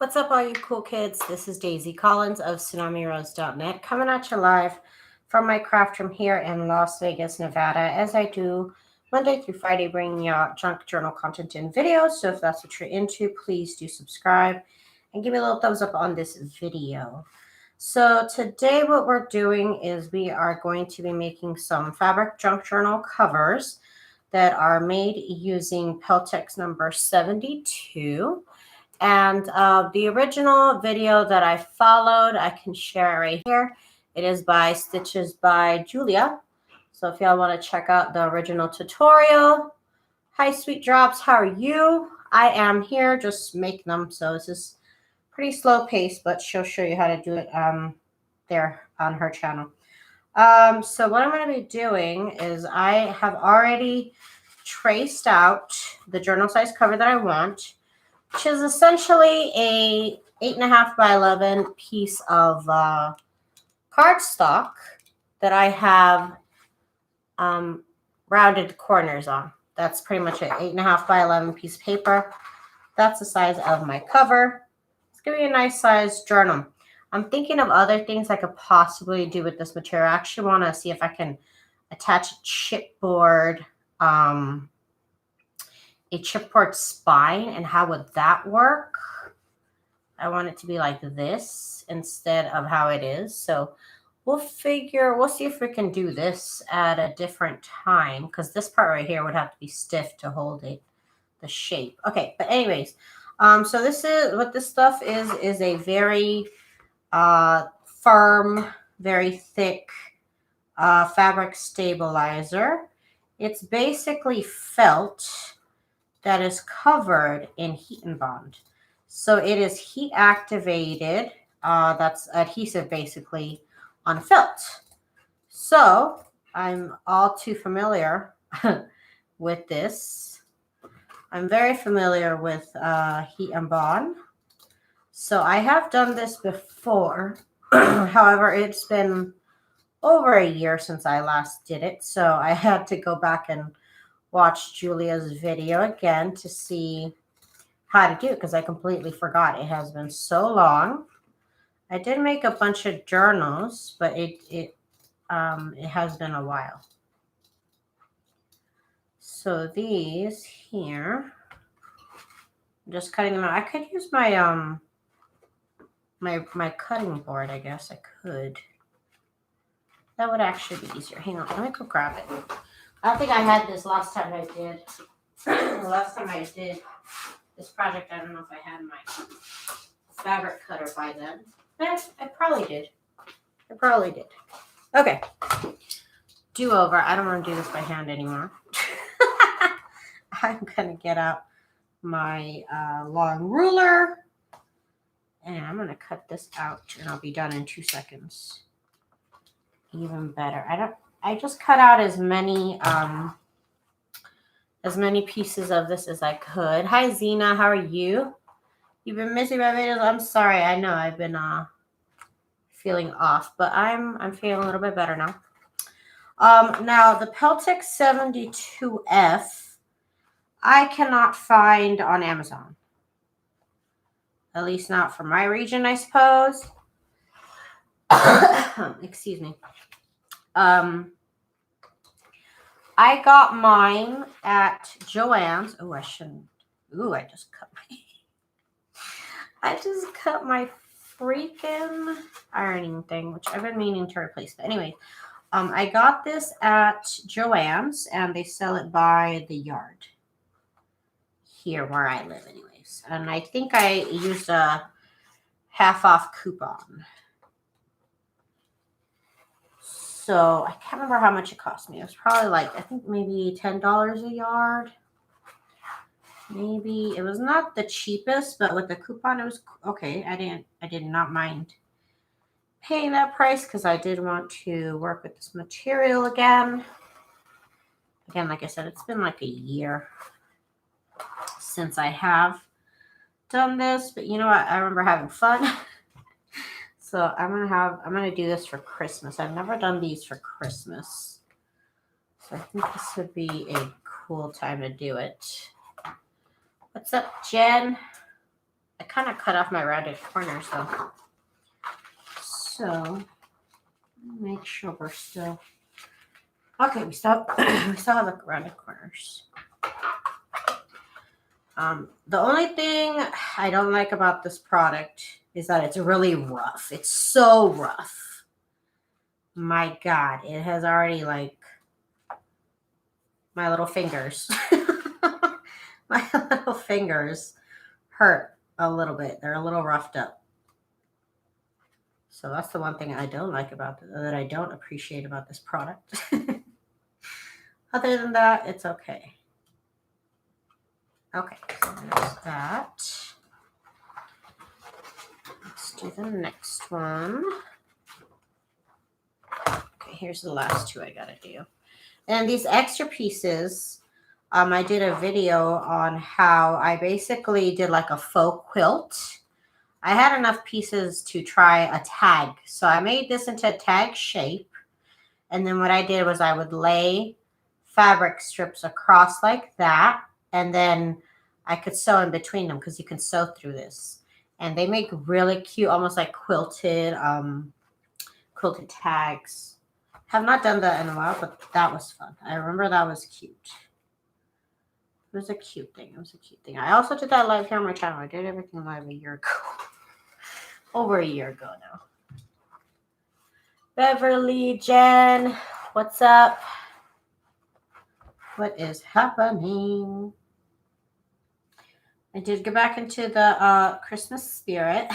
What's up, all you cool kids? This is Daisy Collins of TsunamiRose.net coming at you live from my craft room here in Las Vegas, Nevada, as I do Monday through Friday, bringing you junk journal content in videos. So if that's what you're into, please do subscribe and give me a little thumbs up on this video. So today what we're doing is we are going to be making some fabric junk journal covers that are made using Peltex number 72. And the original video that I followed, I can share right here. It is by Stitches by Julia. So if y'all want to check out the original tutorial. Hi, sweet drops. How are you? I am here just making them. So this is pretty slow pace, but she'll show you how to do it there on her channel. So what I'm going to be doing is I have already traced out the journal size cover that I want, which is essentially a 8.5 by 11 piece of cardstock that I have rounded corners on. That's pretty much it. 8.5 by 11 piece of paper. That's the size of my cover. It's going to be a nice size journal. I'm thinking of other things I could possibly do with this material. I actually want to see if I can attach a chipboard spine, and how would that work? I want it to be like this instead of how it is. So we'll see if we can do this at a different time, because this part right here would have to be stiff to hold it, the shape. Okay, but anyways, so this is what this stuff is a very firm, very thick fabric stabilizer. It's basically felt that is covered in heat and bond. So it is heat activated. That's adhesive basically on felt. So I'm all too familiar with this. I'm very familiar with heat and bond. So I have done this before. However, it's been over a year since I last did it. So I had to go back and watch Julia's video again to see how to do it, because I completely forgot. It has been so long. I did make a bunch of journals, but it has been a while. So these here, I'm just cutting them out. I could use my my cutting board. I guess I could. That would actually be easier. Hang on, let me go grab it. I don't think I had this last time I did. Last time I did this project, I don't know if I had my fabric cutter by then. I probably did. I probably did. Okay. Do over. I don't want to do this by hand anymore. I'm going to get out my long ruler. And I'm going to cut this out, and I'll be done in 2 seconds. Even better. I just cut out as many pieces of this as I could. Hi, Zena. How are you? You've been missing my videos. I'm sorry. I know I've been feeling off, but I'm feeling a little bit better now. Now the Peltex 72F, I cannot find on Amazon. At least not for my region, I suppose. Excuse me. I got mine at Joann's. Oh, I shouldn't. Ooh, I just cut my freaking ironing thing, which I've been meaning to replace. But anyway, I got this at Joann's, and they sell it by the yard here where I live anyways. And I think I used a half-off coupon. So I can't remember how much it cost me. It was probably like, I think maybe $10 a yard. Maybe it was not the cheapest, but with the coupon it was okay. I did not mind paying that price, because I did want to work with this material again. Again, like I said, it's been like a year since I have done this, but you know what? I remember having fun. So I'm gonna do this for Christmas. I've never done these for Christmas, so I think this would be a cool time to do it. What's up, Jen? I kind of cut off my rounded corners though. So make sure we're still okay. We still we still have the rounded corners. The only thing I don't like about this product is that it's really rough. It's so rough. My God, it has already like my little fingers. My little fingers hurt a little bit. They're a little roughed up. So that's the one thing I don't like about that I don't appreciate about this product. Other than that, it's okay. Okay, so there's that. Let's do the next one. Okay, here's the last two I gotta do. And these extra pieces, I did a video on how I basically did like a faux quilt. I had enough pieces to try a tag. So I made this into a tag shape. And then what I did was I would lay fabric strips across like that. And then I could sew in between them because you can sew through this. And they make really cute, almost like quilted tags. Have not done that in a while, but that was fun. I remember that was cute. It was a cute thing. It was a cute thing. I also did that live here on my channel. I did everything live a year ago. Over a year ago now. Beverly, Jen, what's up? What is happening? I did get back into the Christmas spirit.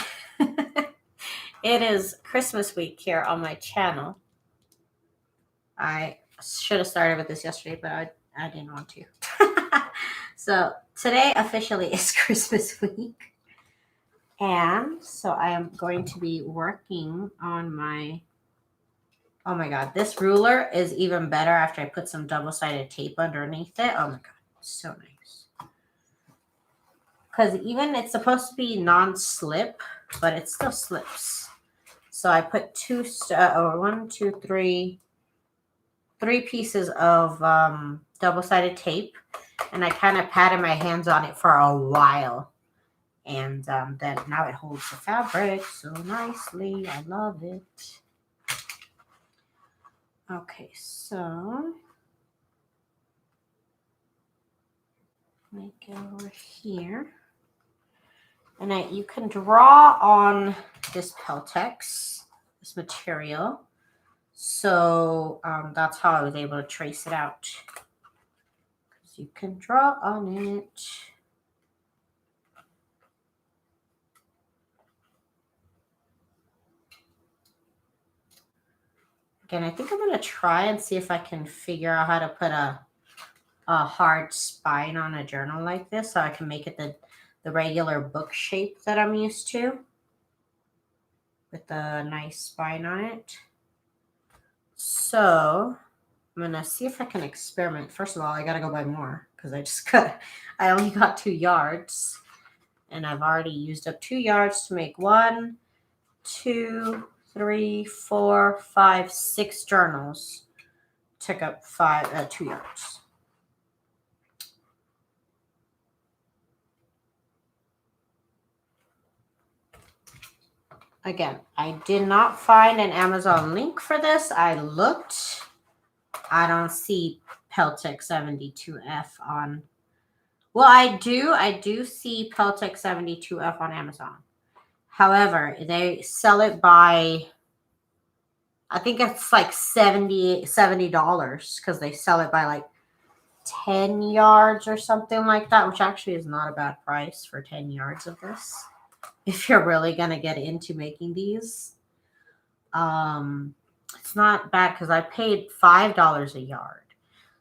It is Christmas week here on my channel. I should have started with this yesterday, but I didn't want to. So today officially is Christmas week. And so I am going to be working on my, oh my God, this ruler is even better after I put some double-sided tape underneath it. Oh my God, so nice. Because even it's supposed to be non-slip, but it still slips. So I put three pieces of double-sided tape, and I kind of patted my hands on it for a while. And then now it holds the fabric so nicely. I love it. Okay, so let me go over here. And you can draw on this Peltex, this material. So that's how I was able to trace it out. Because you can draw on it. Again, I think I'm going to try and see if I can figure out how to put a hard spine on a journal like this so I can make it the regular book shape that I'm used to with the nice spine on it. So I'm going to see if I can experiment. First of all, I got to go buy more because I only got 2 yards and I've already used up 2 yards to make 1, 2, 3, 4, 5, 6 journals. Took up 2 yards. Again, I did not find an Amazon link for this. I looked. I don't see Peltex 72F on. Well, I do see Peltex 72F on Amazon. However, they sell it by, I think it's like $70 because they sell it by like 10 yards or something like that, which actually is not a bad price for 10 yards of this. If you're really going to get into making these. It's not bad because I paid $5 a yard.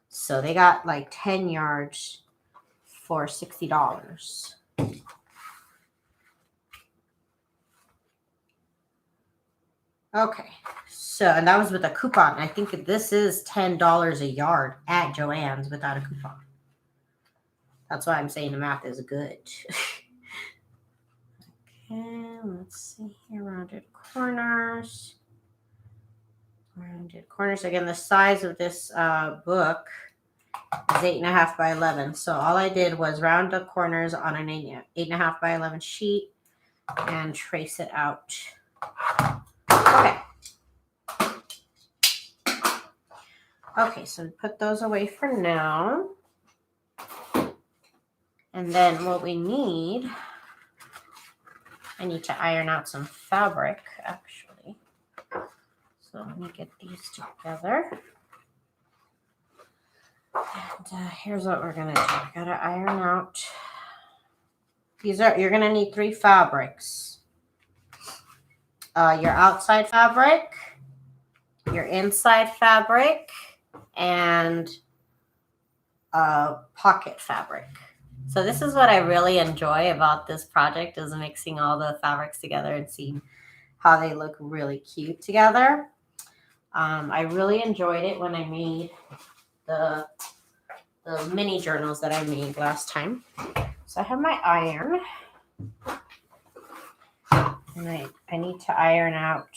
So they got like 10 yards for $60. Okay, so, and that was with a coupon. I think this is $10 a yard at Joann's without a coupon. That's why I'm saying the math is good. Okay, let's see here, rounded corners. Rounded corners. Again, the size of this book is 8.5 by 11. So all I did was round the corners on an 8.5 by 11 sheet and trace it out. Okay. Okay, so put those away for now. And then what we need, I need to iron out some fabric, actually. So let me get these together. And here's what we're gonna do. I gotta iron out. You're gonna need 3 fabrics. Your outside fabric, your inside fabric, and pocket fabric. So this is what I really enjoy about this project, is mixing all the fabrics together and seeing how they look really cute together. I really enjoyed it when I made the mini journals that I made last time. So I have my iron, and I need to iron out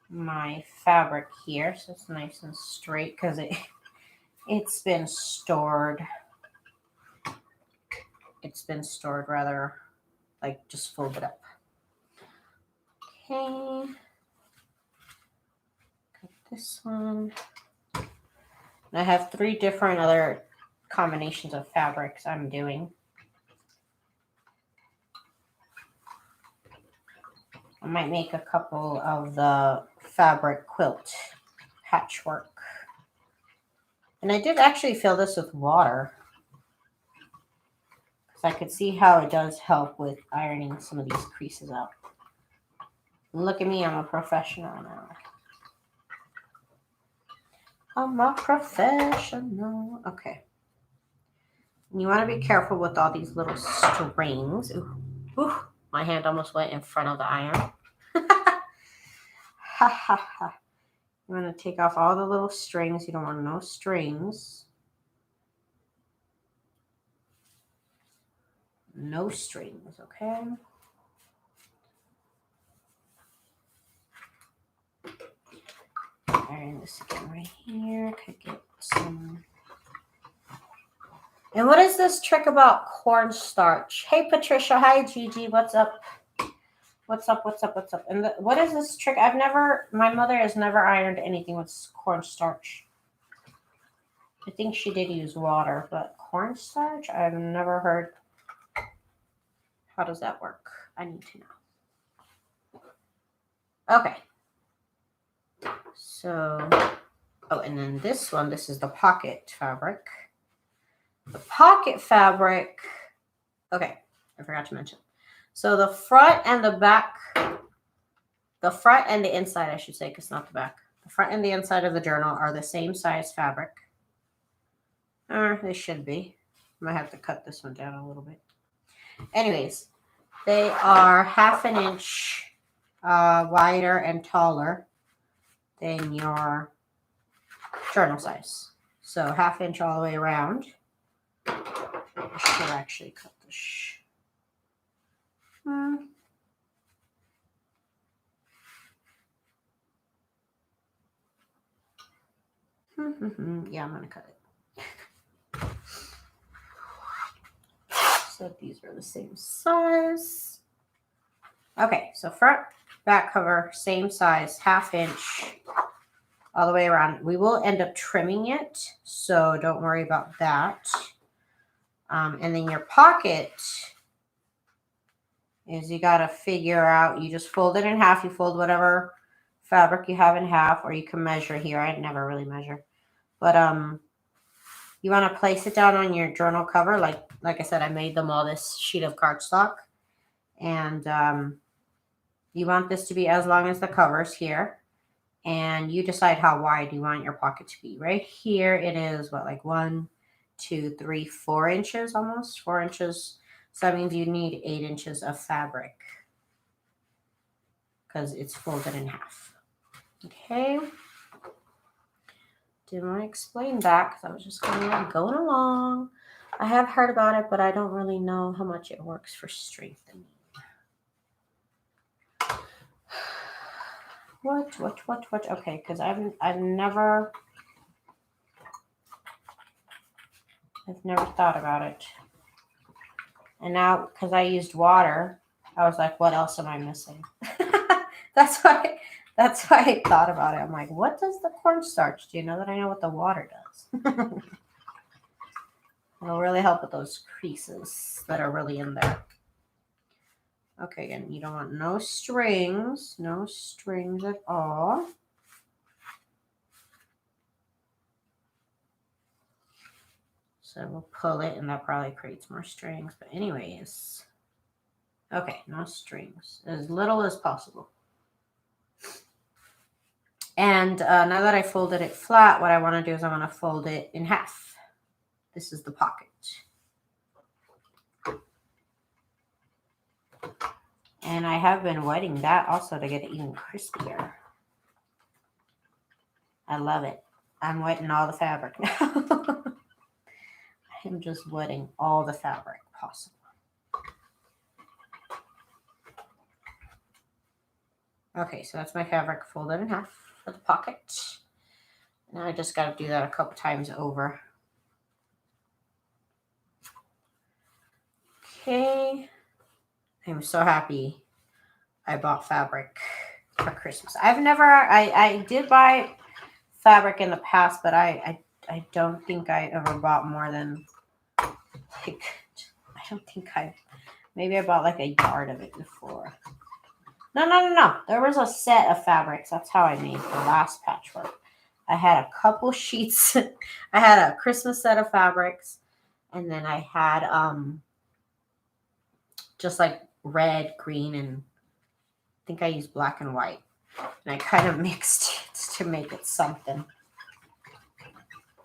my fabric here so it's nice and straight, because it's been stored. It's been stored rather like just folded up. Okay. Got this one. I have 3 different other combinations of fabrics I'm doing. I might make a couple of the fabric quilt patchwork. And I did actually fill this with water, because I could see how it does help with ironing some of these creases out. And look at me, I'm a professional now. I'm a professional. Okay. And you want to be careful with all these little strings. Ooh, my hand almost went in front of the iron. Ha ha ha. You want to take off all the little strings. You don't want no strings. No strings, okay? Iron this again right here. Could get some. And what is this trick about cornstarch? Hey, Patricia. Hi, Gigi. What's up? What's up? What's up? What's up? And what is this trick? My mother has never ironed anything with cornstarch. I think she did use water, but cornstarch, I've never heard. How does that work? I need to know. Okay. So, and then this one, this is the pocket fabric. The pocket fabric, okay, I forgot to mention. So the front and the back, the front and the inside, I should say, because not the back. The front and the inside of the journal are the same size fabric. They should be. I might have to cut this one down a little bit. Anyways, they are 1/2 inch wider and taller than your journal size. So 1/2 inch all the way around. I should actually cut this. Yeah, I'm going to cut it. So these are the same size. Okay, so front, back cover, same size, 1/2 inch all the way around. We will end up trimming it, so don't worry about that. And then your pocket is, you got to figure out, you just fold it in half. You fold whatever fabric you have in half, or you can measure here. I never really measure. But you want to place it down on your journal cover. Like I said, I made them all this sheet of cardstock. And you want this to be as long as the covers here. And you decide how wide you want your pocket to be. Right here it is, what, like 1, 2, 3, 4 inches almost. 4 inches. So that means you need 8 inches of fabric, because it's folded in half. Okay. Didn't want to explain that because I was just kind of going along. I have heard about it, but I don't really know how much it works for strengthening. What? Okay, because I've never thought about it. And now, because I used water, I was like, what else am I missing? that's why I thought about it. I'm like, what does the cornstarch do? Now that I know what the water does. It'll really help with those creases that are really in there. Okay, and you don't want no strings at all. So we'll pull it, and that probably creates more strings. But anyways, okay, no strings. As little as possible. And now that I folded it flat, what I want to do is I want to fold it in half. This is the pocket. And I have been wetting that also to get it even crispier. I love it. I'm wetting all the fabric now. I'm just wetting all the fabric possible. Okay, so that's my fabric folded in half for the pocket. Now I just got to do that a couple times over. Okay. I'm so happy I bought fabric for Christmas. I did buy fabric in the past, but I don't think I ever bought more than, like, maybe I bought like a yard of it before. No. There was a set of fabrics. That's how I made the last patchwork. I had a couple sheets. I had a Christmas set of fabrics, and then I had just like red, green, and I think I used black and white. And I kind of mixed it to make it something.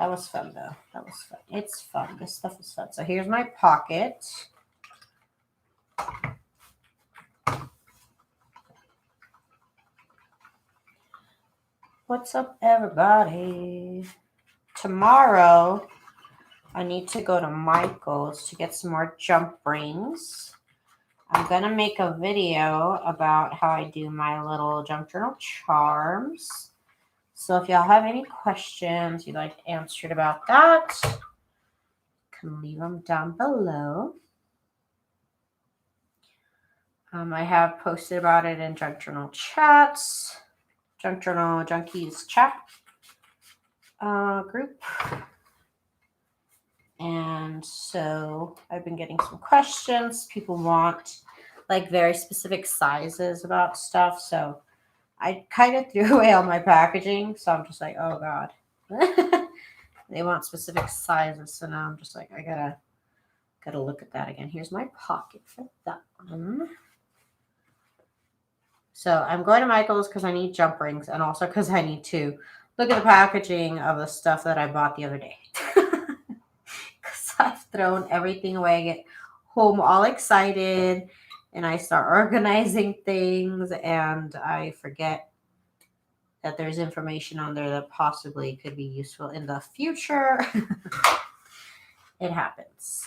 That was fun, though. That was fun. It's fun. This stuff is fun. So here's my pocket. What's up, everybody? Tomorrow, I need to go to Michael's to get some more jump rings. I'm going to make a video about how I do my little junk journal charms. So if y'all have any questions you'd like answered about that, you can leave them down below. I have posted about it in Junk Journal chats, Junk Journal Junkies chat group. And so I've been getting some questions. People want like very specific sizes about stuff. So I kind of threw away all my packaging. So I'm just like, oh God. They want specific sizes. So now I'm just like, I gotta look at that again. Here's my pocket for that one. So I'm going to Michael's because I need jump rings, and also because I need to look at the packaging of the stuff that I bought the other day. Because I've thrown everything away, I get home all excited, and I start organizing things, and I forget that there's information on there that possibly could be useful in the future. It happens.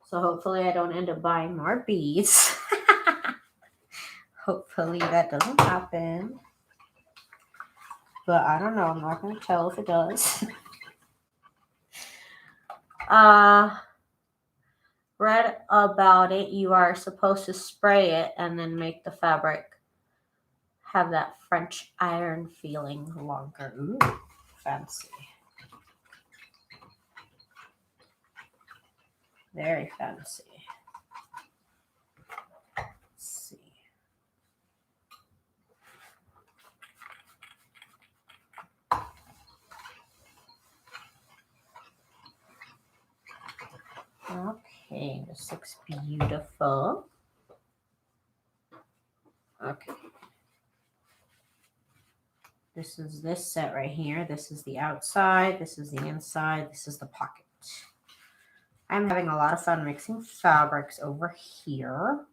So hopefully I don't end up buying more beads. Hopefully that doesn't happen. But I don't know. I'm not going to tell if it does. Read about it. You are supposed to spray it and then make the fabric have that French iron feeling longer. Ooh, fancy. Very fancy. Let's see. Okay, this looks beautiful. Okay. This is this set right here. This is the outside. This is the inside. This is the pocket. I'm having a lot of fun mixing fabrics over here.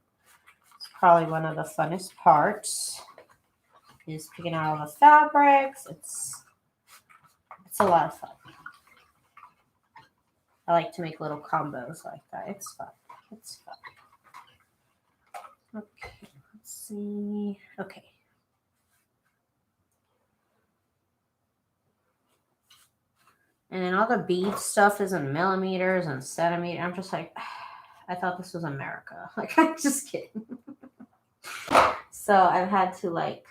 It's probably one of the funnest parts is picking out all the fabrics. It's a lot of fun. I like to make little combos like that. It's fun. It's fun. Okay, let's see. Okay. And then all the bead stuff is in millimeters and centimeters. I'm just like, I thought this was America. Like, I'm just kidding. So I've had to like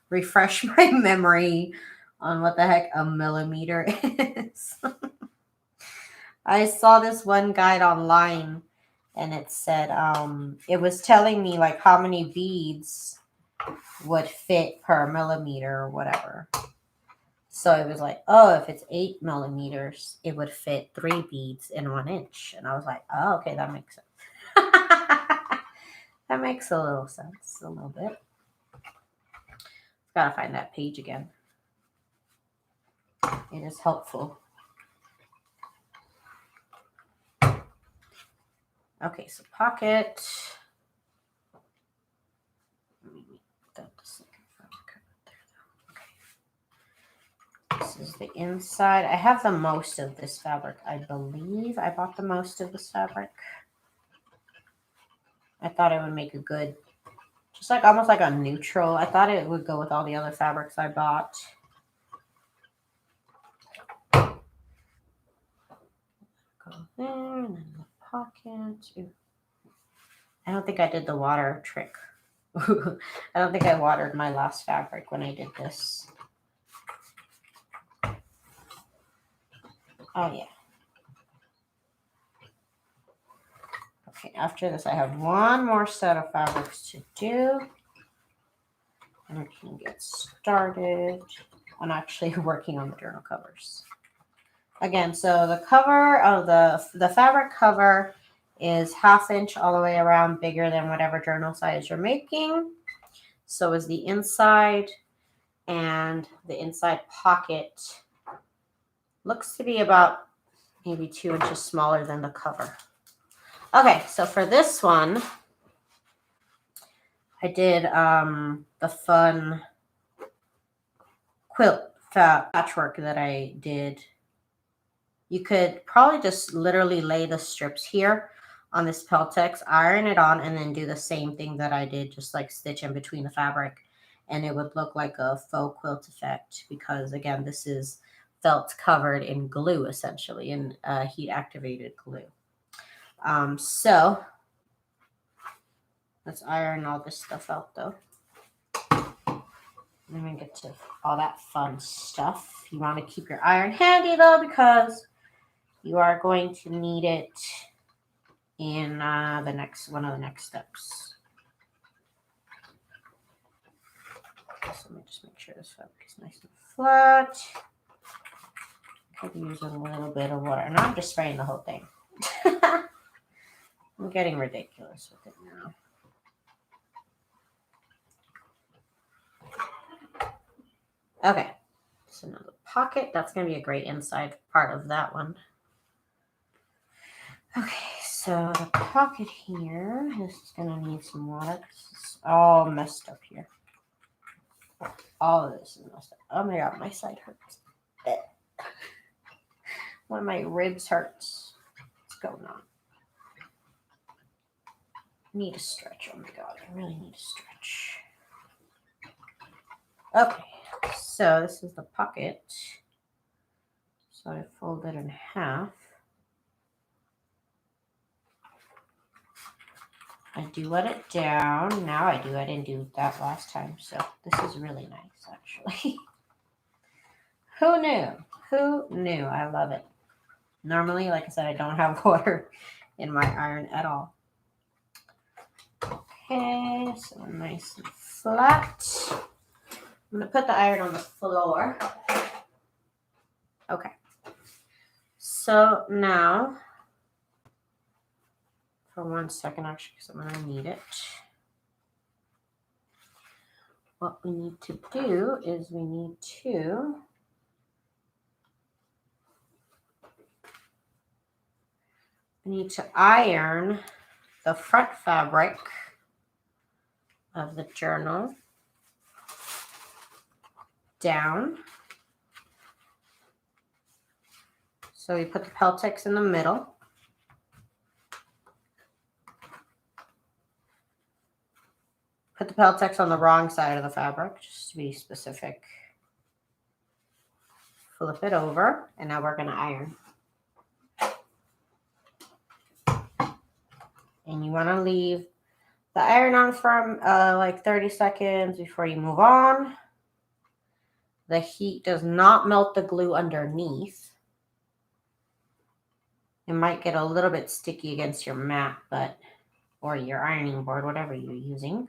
refresh my memory on what the heck a millimeter is. I saw this one guide online and it said it was telling me like how many beads would fit per millimeter or whatever. So it was like, oh, if it's 8 millimeters, it would fit 3 beads in 1 inch. And I was like, oh, okay, that makes sense. That makes a little sense, a little bit. Gotta find that page again. It is helpful. Okay, so pocket. Let me make that the second fabric there. Okay. This is the inside. I have the most of this fabric, I believe. I bought the most of this fabric. I thought it would make a good, just like almost like a neutral. I thought it would go with all the other fabrics I bought. Go there, and then the pocket. Ooh. I don't think I did the water trick. I don't think I watered my last fabric when I did this. Oh, yeah. Okay, after this, I have one more set of fabrics to do. And I can get started on actually working on the journal covers. Again, so the cover of the fabric cover is 1/2 inch all the way around, bigger than whatever journal size you're making. So is the inside, and the inside pocket looks to be about maybe 2 inches smaller than the cover. Okay, so for this one, I did the fun quilt patchwork that I did. You could probably just literally lay the strips here on this Peltex, iron it on, and then do the same thing that I did, just like stitch in between the fabric, and it would look like a faux quilt effect because, again, this is felt covered in glue, essentially, in heat activated glue. So let's iron all this stuff out, though. Then we get to all that fun stuff. You want to keep your iron handy, though, because you are going to need it in one of the next steps. So let me just make sure this fabric is nice and flat. Could use a little bit of water. And I'm just spraying the whole thing. I'm getting ridiculous with it now. Okay, so now the pocket, that's going to be a great inside part of that one. Okay, so the pocket here, this is going to need some water. It's all messed up here. All of this is messed up. Oh my god, my side hurts. One of my ribs hurts. What's going on? I need a stretch. Oh my god, I really need a stretch. Okay, so this is the pocket. So I fold it in half. I duet it down. Now I do. I didn't do that last time, so this is really nice, actually. Who knew? Who knew? I love it. Normally, like I said, I don't have water in my iron at all. Okay, so nice and flat. I'm going to put the iron on the floor. Okay. So now, for 1 second, actually, because I'm going to need it. What we need to do is we need to iron the front fabric of the journal down. So we put the Peltex in the middle. Put the Peltex on the wrong side of the fabric, just to be specific. flip it over, and now we're going to iron. And you want to leave the iron on for like 30 seconds before you move on. The heat does not melt the glue underneath. It might get a little bit sticky against your mat, or your ironing board, whatever you're using.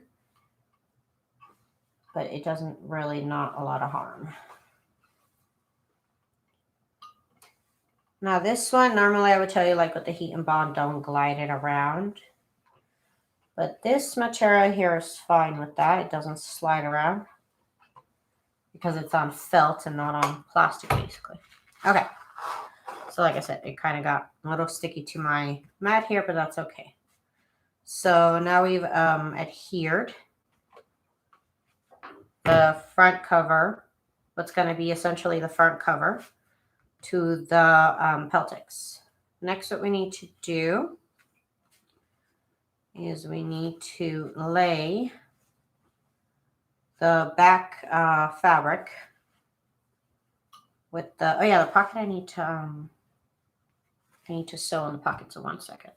But it doesn't really, not a lot of harm. Now this one, normally I would tell you like with the heat and bond, don't glide it around. But this material here is fine with that. It doesn't slide around because it's on felt and not on plastic basically. Okay. So like I said, it kind of got a little sticky to my mat here, but that's okay. So now we've adhered the front cover, what's going to be essentially the front cover, to the Peltex. Next, what we need to do is we need to lay the back fabric with the, oh yeah, the pocket I need to sew in the pocket, so 1 second.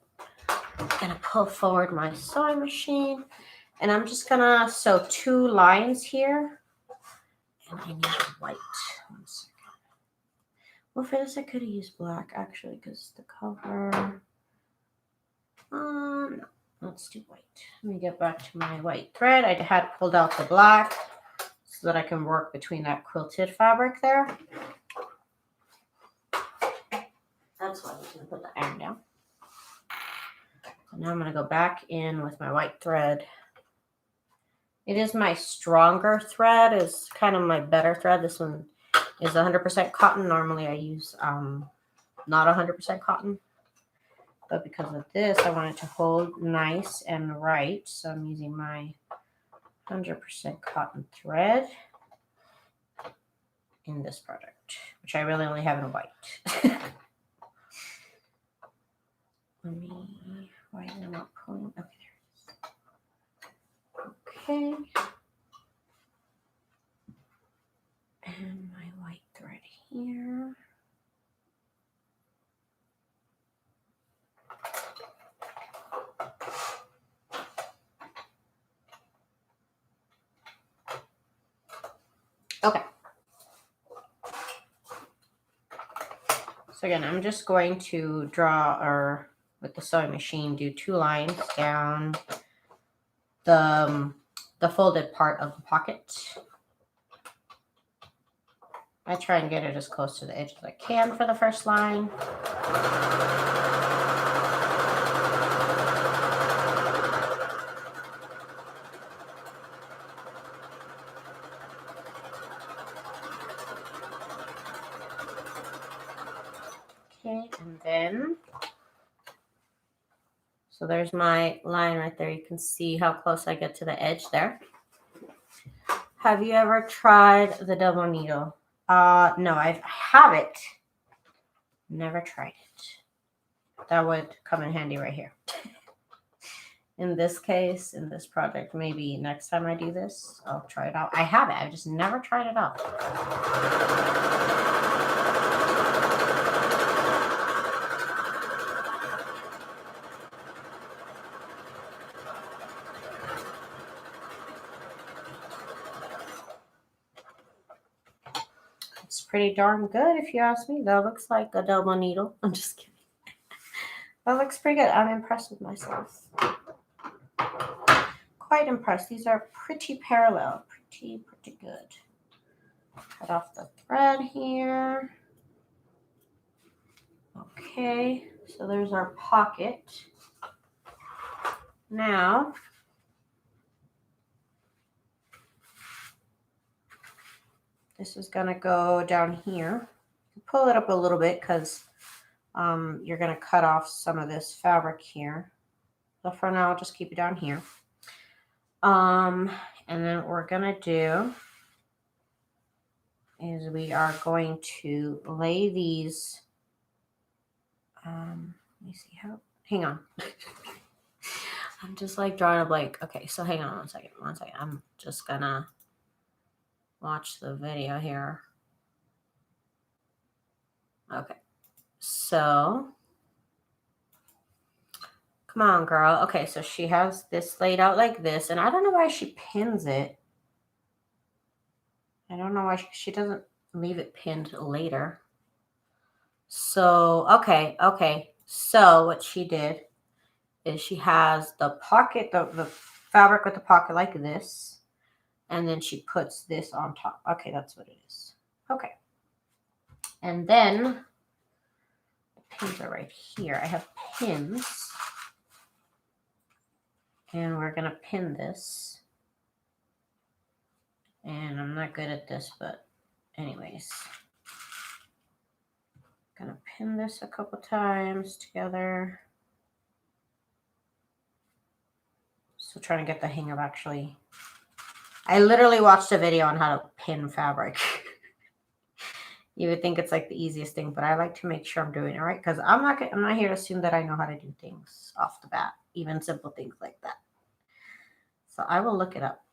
I'm gonna pull forward my sewing machine, and I'm just gonna sew 2 lines here, and I need white. 1 second. Well, for this I could have used black actually, because the cover. No, let's do white. Let me get back to my white thread. I had pulled out the black so that I can work between that quilted fabric there. That's why I was going to put the iron down. So now I'm going to go back in with my white thread. It is my stronger thread, is kind of my better thread. This one is 100% cotton. Normally I use not 100% cotton. But because of this, I want it to hold nice and right. So I'm using my 100% cotton thread in this project, which I really only have in white. Let me, why is it not pulling? Okay, there it is. Okay. And my white thread here. Okay. So again, I'm just going to draw, or with the sewing machine, do 2 lines down the folded part of the pocket. I try and get it as close to the edge as I can for the first line. Okay, and then, so there's my line right there. You can see how close I get to the edge there. Have you ever tried the double needle? No, I have it. Never tried it. That would come in handy right here. In this case, in this project, maybe next time I do this, I'll try it out. I have it. I've just never tried it out. It's pretty darn good if you ask me. That looks like a double needle. I'm just kidding. That looks pretty good. I'm impressed with myself. Quite impressed. These are pretty parallel. Pretty good. Cut off the thread here. Okay, so there's our pocket. Now, this is going to go down here. Pull it up a little bit because you're going to cut off some of this fabric here. So for now, I'll just keep it down here. And then what we're going to do is we are going to lay these. Let me see how. Hang on. I'm just like drawing a blank. Okay, so hang on 1 second. 1 second. I'm just gonna watch the video here. Okay, so come on, girl. Okay, so she has this laid out like this, and I don't know why she pins it. I don't know why she doesn't leave it pinned later. So, okay. So what she did is she has the pocket, the fabric with the pocket like this, and then she puts this on top. Okay, that's what it is. Okay. And then the pins are right here. I have pins. And we're going to pin this. And I'm not good at this, but anyways. Gonna pin this a couple times together. Still trying to get the hang of actually. I literally watched a video on how to pin fabric. You would think it's like the easiest thing, but I like to make sure I'm doing it right because I'm not here to assume that I know how to do things off the bat, even simple things like that. So I will look it up.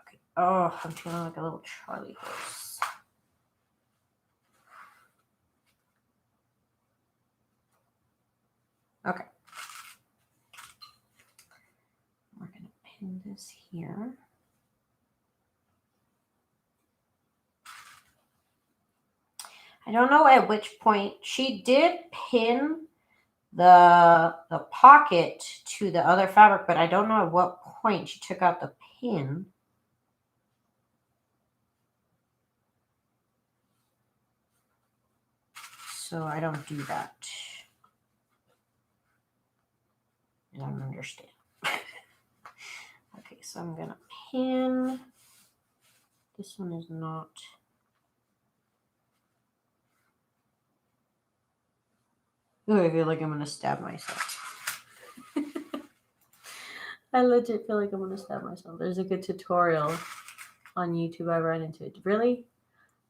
Okay. Oh, I'm feeling like a little Charlie horse. Okay. We're gonna pin this here. I don't know at which point she did pin the pocket to the other fabric, but I don't know at what point she took out the pin. So I don't do that. I don't understand. Okay, so I'm gonna pin. This one is not. Ooh, I feel like I'm gonna stab myself. I legit feel like I'm gonna stab myself. There's a good tutorial on YouTube. I ran into it. Really?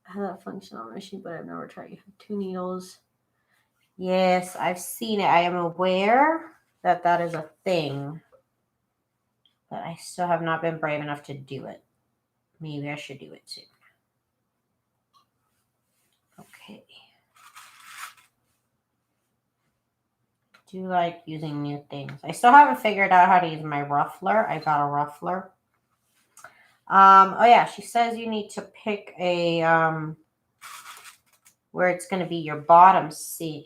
I have that function on my machine, but I've never tried. You have 2 needles. Yes, I've seen it. I am aware that that is a thing, but I still have not been brave enough to do it. Maybe I should do it soon. Okay. I do like using new things. I still haven't figured out how to use my ruffler. I got a ruffler. Oh yeah, she says you need to pick a where it's going to be your bottom seam.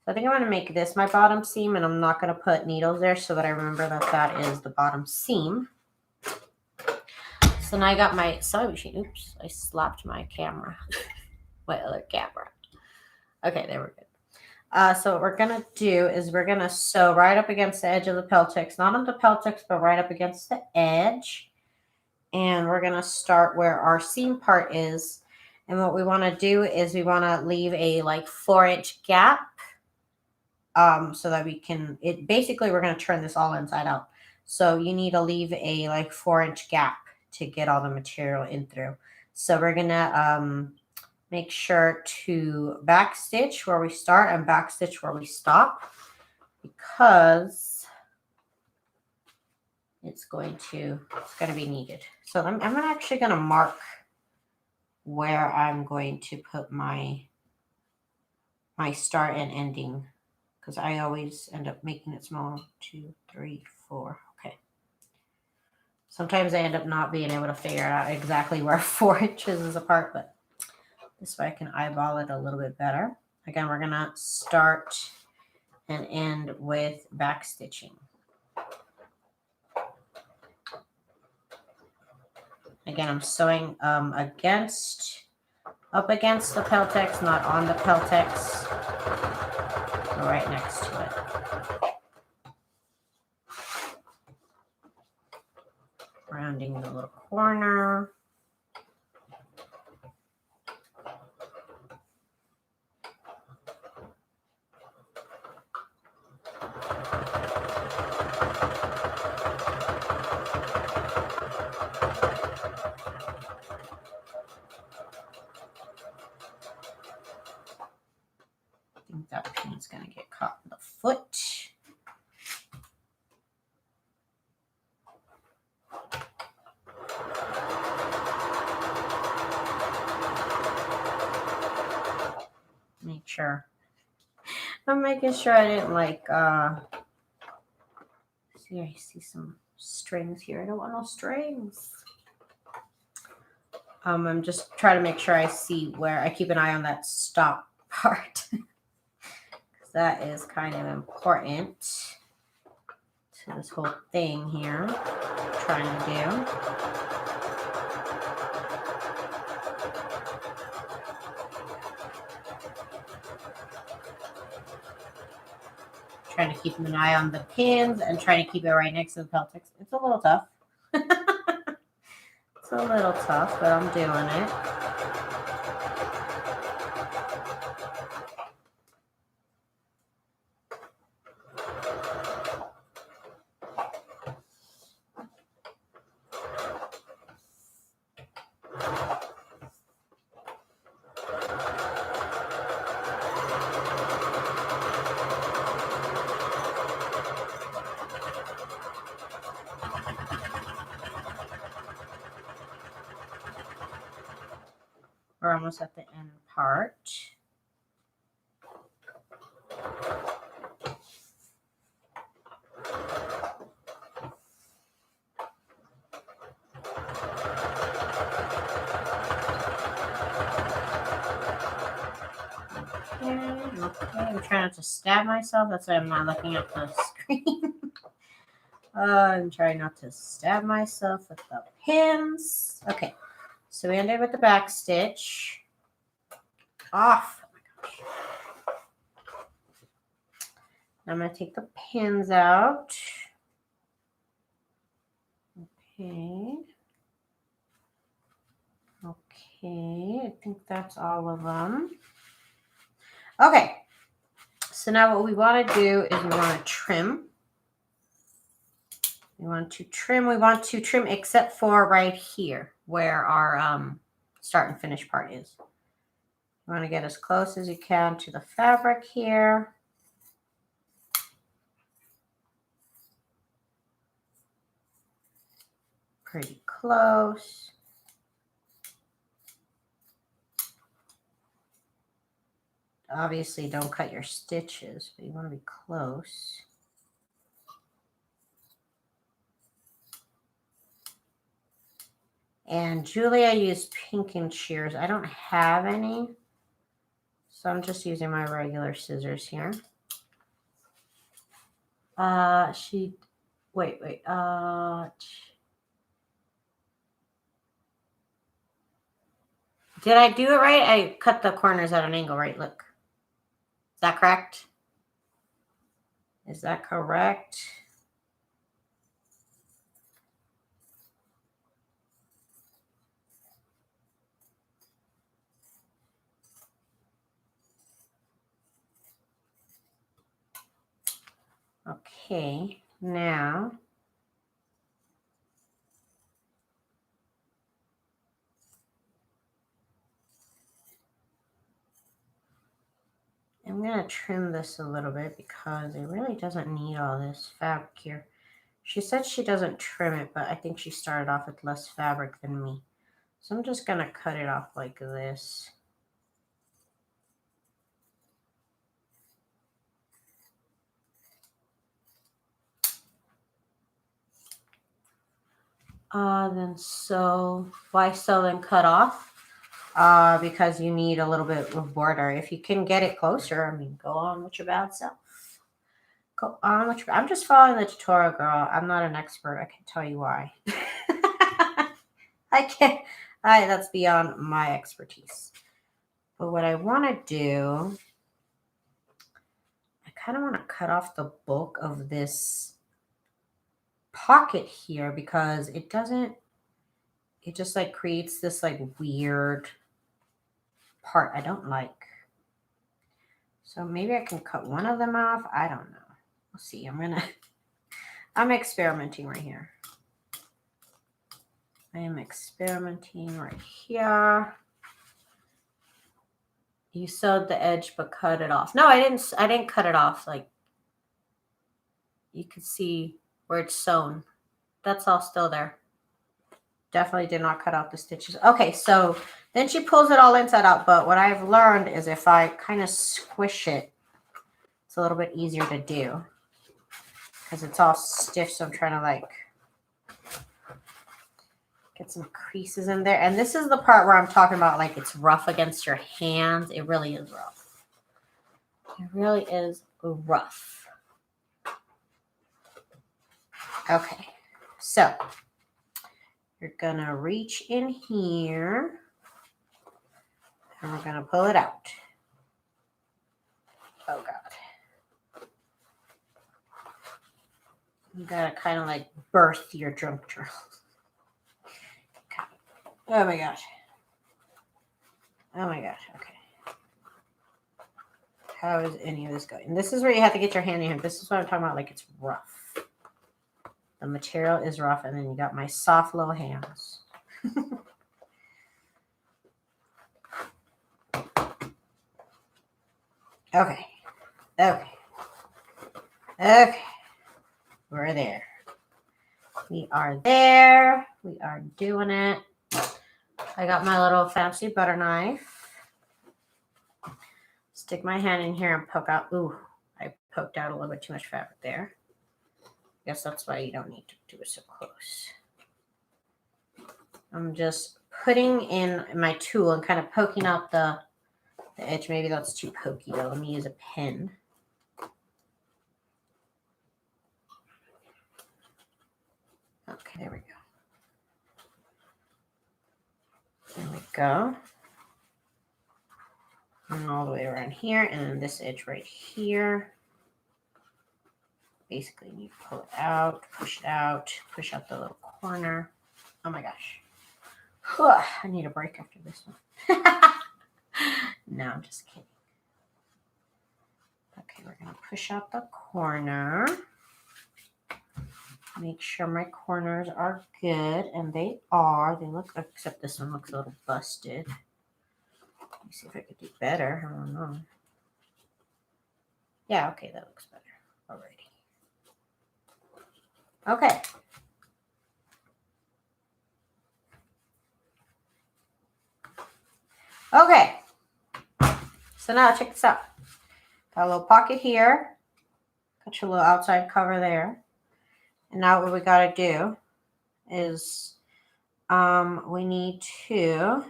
So I think I'm going to make this my bottom seam, and I'm not going to put needles there so that I remember that that is the bottom seam. So now I got my sewing machine. Oops, I slapped my camera. My other camera. Okay, there we go. So what we're going to do is we're going to sew right up against the edge of the Peltex. Not on the Peltex, but right up against the edge. And we're going to start where our seam part is. And what we want to do is we want to leave a like 4-inch gap. So that we can, basically we're going to turn this all inside out. So you need to leave a like 4-inch gap to get all the material in through. So we're going to make sure to back stitch where we start and back stitch where we stop, because it's going to be needed. So I'm actually going to mark where I'm going to put my start and ending, because I always end up making it small. 2, 3, 4. Okay. Sometimes I end up not being able to figure out exactly where 4 inches is apart, but this way I can eyeball it a little bit better. Again, we're going to start and end with back stitching. Again, I'm sewing up against the Peltex, not on the Peltex. Right next to it. Rounding the little corner. I think that pin's going to get caught in the foot. sure. I'm making sure I didn't like, see, I see some strings here. I don't want no strings. I'm just trying to make sure I see where I keep an eye on that stop part. That is kind of important to this whole thing here I'm trying to do. Trying to keep an eye on the pins and trying to keep it right next to the Peltex. It's a little tough. It's a little tough, but I'm doing it. We're almost at the end part. Okay, I'm trying not to stab myself. That's why I'm not looking at the screen. I'm trying not to stab myself with the pins. Okay, so we ended with the back stitch. Off. Oh my gosh. Now I'm going to take the pins out. Okay. Okay, I think that's all of them. Okay, so now what we want to do is we want to trim. We want to trim except for right here where our start and finish part is. You want to get as close as you can to the fabric here. Pretty close. Obviously, don't cut your stitches, but you want to be close. And Julia used pinking shears. I don't have any, so I'm just using my regular scissors here. Wait. Did I do it right? I cut the corners at an angle, right? Look. Is that correct? Is that correct? Okay, now I'm going to trim this a little bit because it really doesn't need all this fabric here. She said she doesn't trim it, but I think she started off with less fabric than me. So I'm just going to cut it off like this. Then sew. Why sew then cut off? Because you need a little bit of border. If you can get it closer, I mean, go on with your bad self. Go on with your, I'm just following the tutorial, girl. I'm not an expert. I can tell you why. I can't. That's beyond my expertise. But what I want to do, I kind of want to cut off the bulk of this pocket here because it doesn't, it just like creates this like weird part I don't like. So maybe I can cut one of them off. I don't know. We'll see. I'm experimenting right here. I am experimenting right here. You sewed the edge but cut it off. No, I didn't cut it off. Like you could see where it's sewn. That's all still there. Definitely did not cut out the stitches. Okay, so Then she pulls it all inside out. But what I've learned is if I kind of squish it, it's a little bit easier to do. Because it's all stiff, so I'm trying to like get some creases in there. And this is the part where I'm talking about like it's rough against your hands. It really is rough. It really is rough. Okay, so you're gonna reach in here and we're gonna pull it out. Oh God. You gotta kind of like birth your junk journal. Oh my gosh. Oh my gosh, okay. How is any of this going? And this is where you have to get your hand in here. This is what I'm talking about, like it's rough. The material is rough, and then you got my soft little hands. Okay. Okay. Okay. We're there. We are there. We are doing it. I got my little fancy butter knife. Stick my hand in here and poke out. Ooh, I poked out a little bit too much fabric there. Guess that's why you don't need to do it so close. I'm just putting in my tool and kind of poking out the edge. Maybe that's too pokey though. Let me use a pen. Okay, there we go. There we go. And all the way around here, and then this edge right here. Basically, you pull it out, push out the little corner. Oh my gosh. I need a break after this one. No, I'm just kidding. Okay, we're going to push out the corner. Make sure my corners are good, and they are. They look, except this one looks a little busted. Let me see if I could do better. I don't know. Yeah, okay, that looks better already. Okay. Okay. So now check this out. Got a little pocket here. Got your little outside cover there. And now what we got to do is we need to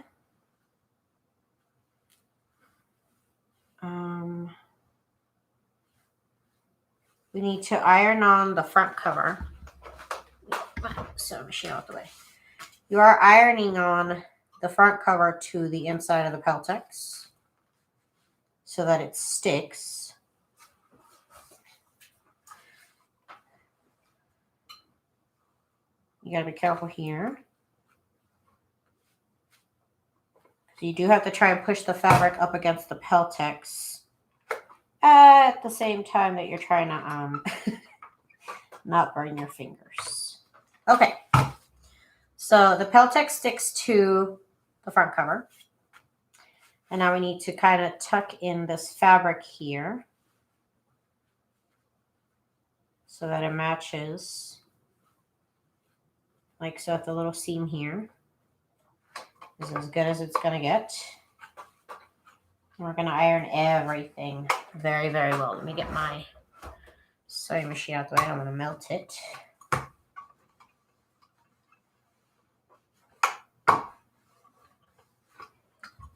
iron on the front cover. So machine out the way. You are ironing on the front cover to the inside of the Peltex so that it sticks. You got to be careful here. So you do have to try and push the fabric up against the Peltex at the same time that you're trying to not burn your fingers. Okay. So the Peltex sticks to the front cover. And now we need to kind of tuck in this fabric here so that it matches. Like so at the little seam here is as good as it's going to get. And we're going to iron everything very, very well. Let me get my sewing machine out the way. I don't want to melt it.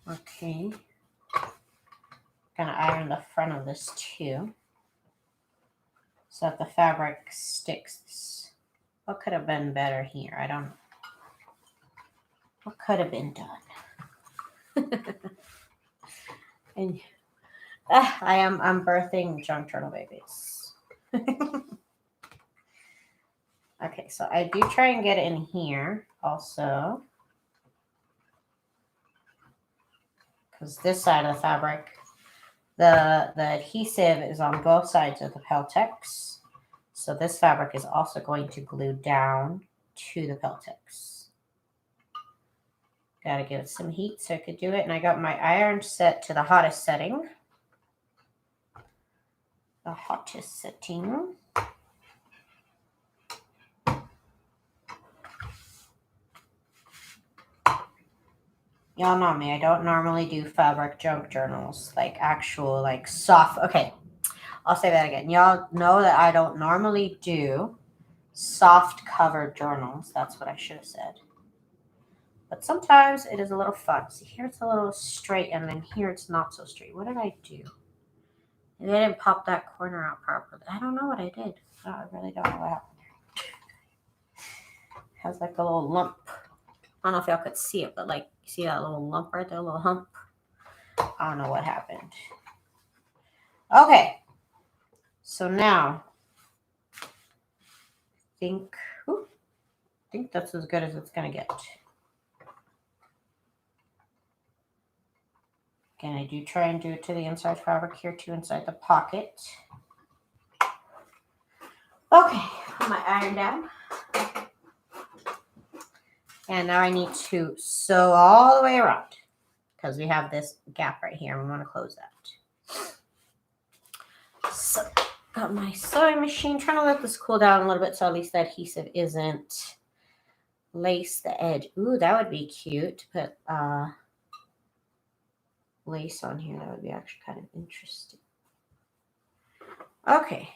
Okay. Gonna iron the front of this too, so that the fabric sticks. What could have been better here? I don't know. What could have been done? And I'm birthing junk turtle babies. Okay, so I do try and get it in here also, because this side of the fabric, the adhesive is on both sides of the Peltex. So this fabric is also going to glue down to the Peltex. Got to give it some heat so I could do it. And I got my iron set to the hottest setting. The hottest setting. Y'all know me. I don't normally do fabric junk journals, like actual, like soft. Okay, I'll say that again. Y'all know that I don't normally do soft cover journals. That's what I should have said. But sometimes it is a little fun. See, here it's a little straight, and then here it's not so straight. What did I do? I didn't pop that corner out properly. I don't know what I did. No, I really don't know what happened. It has like a little lump. I don't know if y'all could see it, but like, you see that little lump right there, a little hump? I don't know what happened. Okay. So now, I think that's as good as it's going to get. Again, I do try and do it to the inside fabric here too, inside the pocket. Okay, put my iron down. And now I need to sew all the way around because we have this gap right here and we want to close that. So, got my sewing machine, trying to let this cool down a little bit so at least the adhesive isn't lace the edge. Ooh, that would be cute to put lace on here. That would be actually kind of interesting. Okay.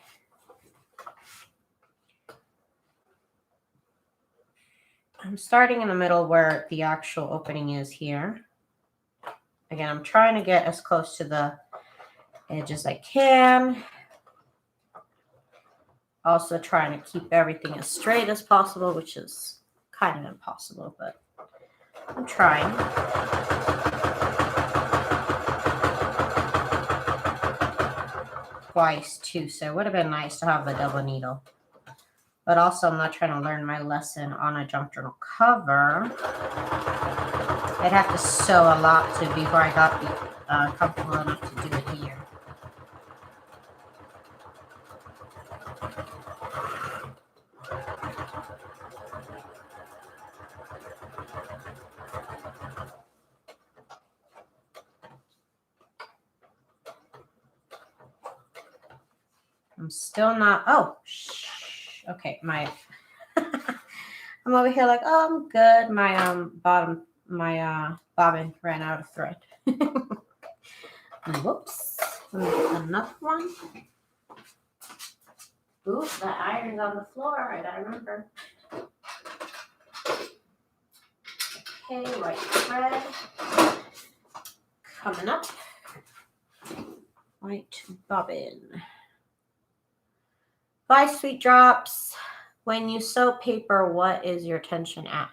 I'm starting in the middle where the actual opening is here. Again, I'm trying to get as close to the edge as I can. Also trying to keep everything as straight as possible, which is kind of impossible, but I'm trying. Twice too, so it would have been nice to have the double needle. But also, I'm not trying to learn my lesson on a junk journal cover. I'd have to sew a lot before I got comfortable enough to do it here. I'm still not. Oh, okay. I'm over here like, oh, I'm good. My bobbin ran out of thread. Whoops. Let me get another one. Ooh, that iron's on the floor. I gotta remember. Okay, white thread coming up. White bobbin. Bye, sweet drops. When you sew paper, what is your tension at?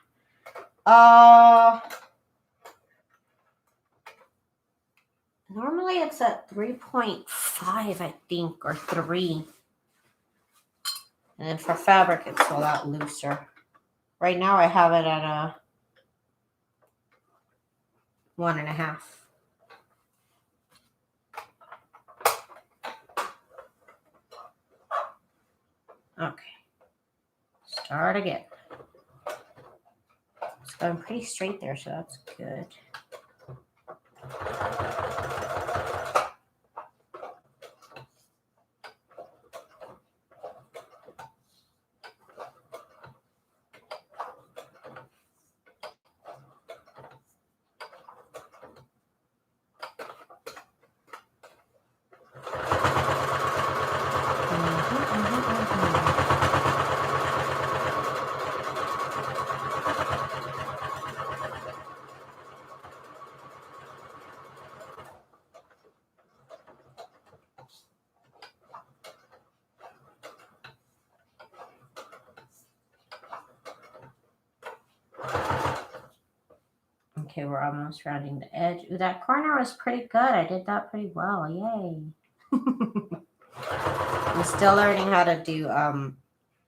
Normally it's at 3.5, I think, or 3. And then for fabric, it's a lot looser. Right now, I have it at a 1.5. Okay. Start again. It's going pretty straight there, so that's good. Okay, we're almost rounding the edge. Ooh, that corner was pretty good. I did that pretty well. Yay. I'm still learning how to do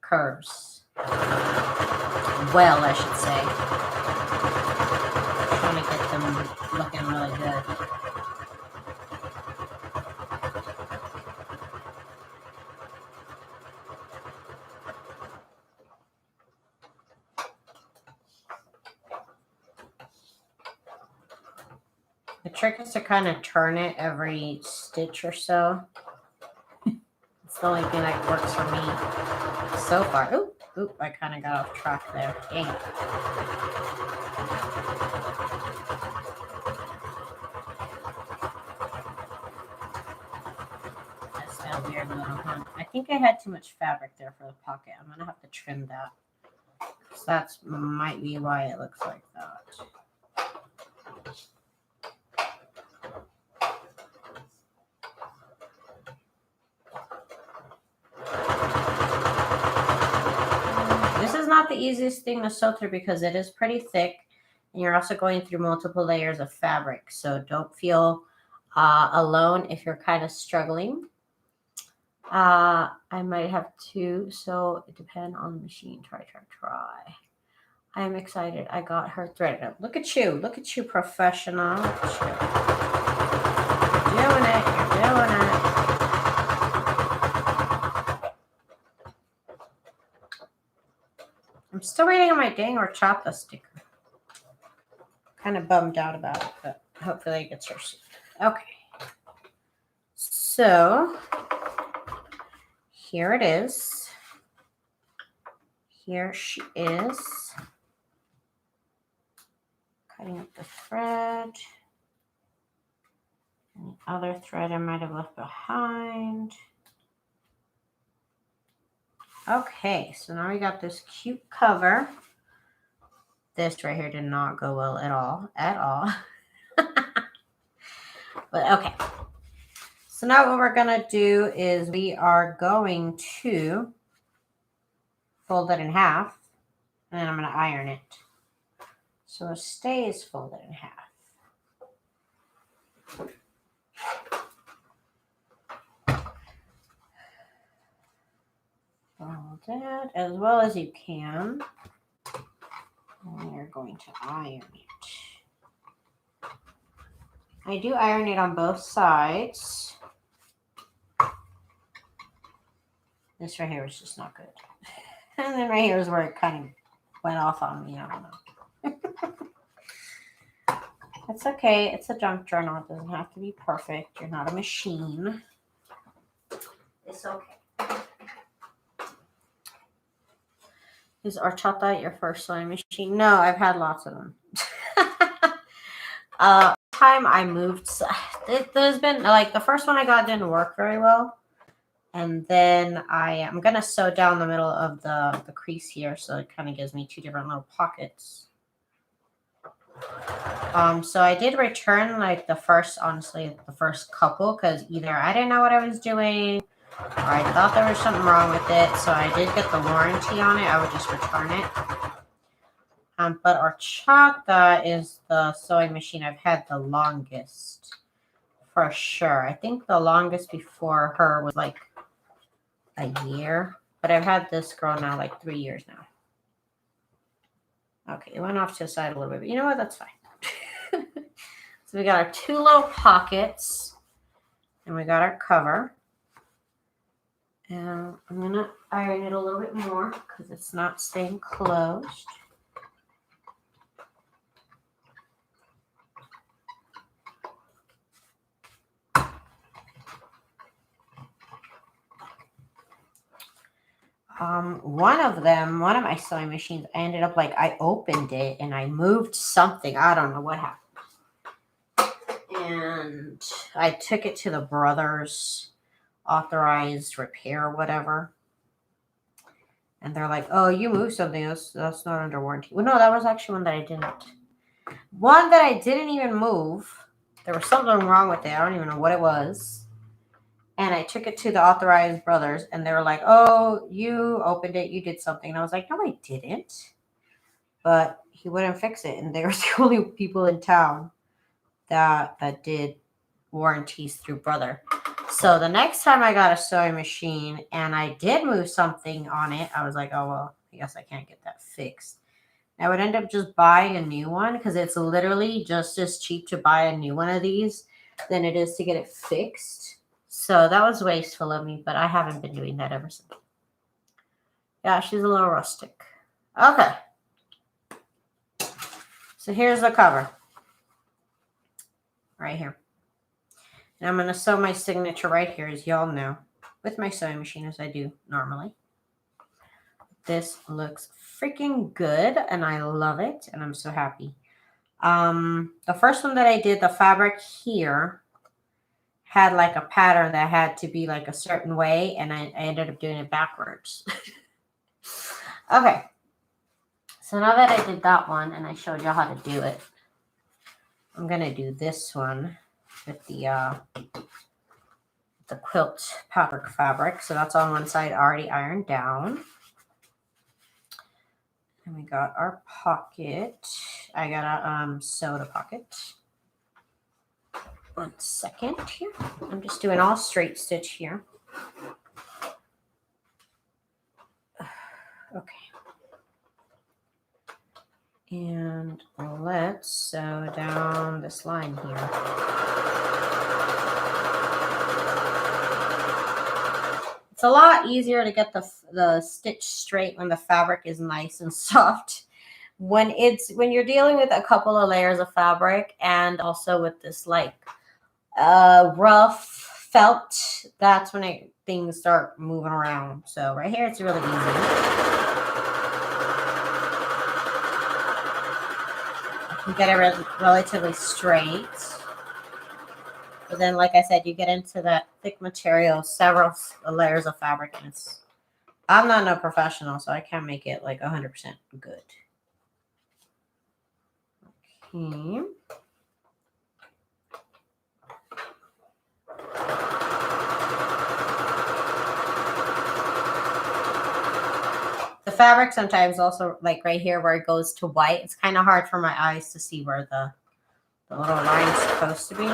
curves. Well, I should say. Trying to get them looking really good. The trick is to kind of turn it every stitch or so. It's the only thing that works for me so far. Oop, I kind of got off track there. Dang. a weird little hump. I think I had too much fabric there for the pocket. I'm going to have to trim that. So that might be why it looks like that. This is not the easiest thing to sew through because it is pretty thick. And you're also going through multiple layers of fabric. So don't feel alone if you're kind of struggling. I might have to, so it depends on the machine. Try. I am excited. I got her threaded up. Look at you, professional. Look at you. You're doing it. I'm still waiting on my dang horchata sticker. Kind of bummed out about it, but hopefully it gets her soon. Okay. So here it is. Here she is. Cutting up the thread. And the other thread I might have left behind. Okay, so now we got this cute cover. This right here did not go well at all. But okay. So now what we're going to do is we are going to fold it in half. And then I'm going to iron it. So it stays folded in half. Fold that as well as you can. And we are going to iron it. I do iron it on both sides. This right here is just not good. And then right here is where it kind of went off on me. I don't know. It's okay. It's a junk journal. It doesn't have to be perfect. You're not a machine. It's okay. Is horchata your first sewing machine? No, I've had lots of them. Time I moved, there's been like the first one I got didn't work very well. And then I'm going to sew down the middle of the crease here. So it kind of gives me two different little pockets. So I did return like the first couple because either I didn't know what I was doing or I thought there was something wrong with it. So I did get the warranty on it. I would just return it. But horchata is the sewing machine I've had the longest for sure. I think the longest before her was like a year, but I've had this girl now like 3 years now. Okay, it went off to the side a little bit, but you know what? That's fine. So we got our two little pockets, and we got our cover. And I'm gonna iron it a little bit more because it's not staying closed. One of my sewing machines, I ended up like, I opened it and I moved something. I don't know what happened. And I took it to the brothers authorized repair or whatever. And they're like, oh, you moved something. That's not under warranty. Well, no, that was actually one that I didn't. One that I didn't even move. There was something wrong with it. I don't even know what it was. And I took it to the authorized brothers, and they were like, oh, you opened it, you did something. And I was like, no, I didn't. But he wouldn't fix it. And they were the only people in town that did warranties through brother. So the next time I got a sewing machine and I did move something on it, I was like, oh, well, I guess I can't get that fixed. I would end up just buying a new one because it's literally just as cheap to buy a new one of these than it is to get it fixed. So that was wasteful of me, but I haven't been doing that ever since. Yeah, she's a little rustic. Okay. So here's the cover. Right here. And I'm going to sew my signature right here, as y'all know, with my sewing machine as I do normally. This looks freaking good, and I love it, and I'm so happy. The first one that I did, the fabric here had like a pattern that had to be like a certain way, and I ended up doing it backwards. Okay, so now that I did that one and I showed you how to do it, I'm gonna do this one with the quilt fabric. So that's on one side already ironed down. And we got our pocket. I gotta sew the pocket. 1 second here. I'm just doing all straight stitch here. Okay. And let's sew down this line here. It's a lot easier to get the stitch straight when the fabric is nice and soft. When you're dealing with a couple of layers of fabric and also with this like rough felt, that's when things start moving around. So right here, it's really easy. You get it relatively straight. But then, like I said, you get into that thick material, several layers of fabric, and I'm not a professional, so I can't make it like 100% good. Okay. The fabric sometimes also, like right here where it goes to white, it's kind of hard for my eyes to see where the little line's supposed to be.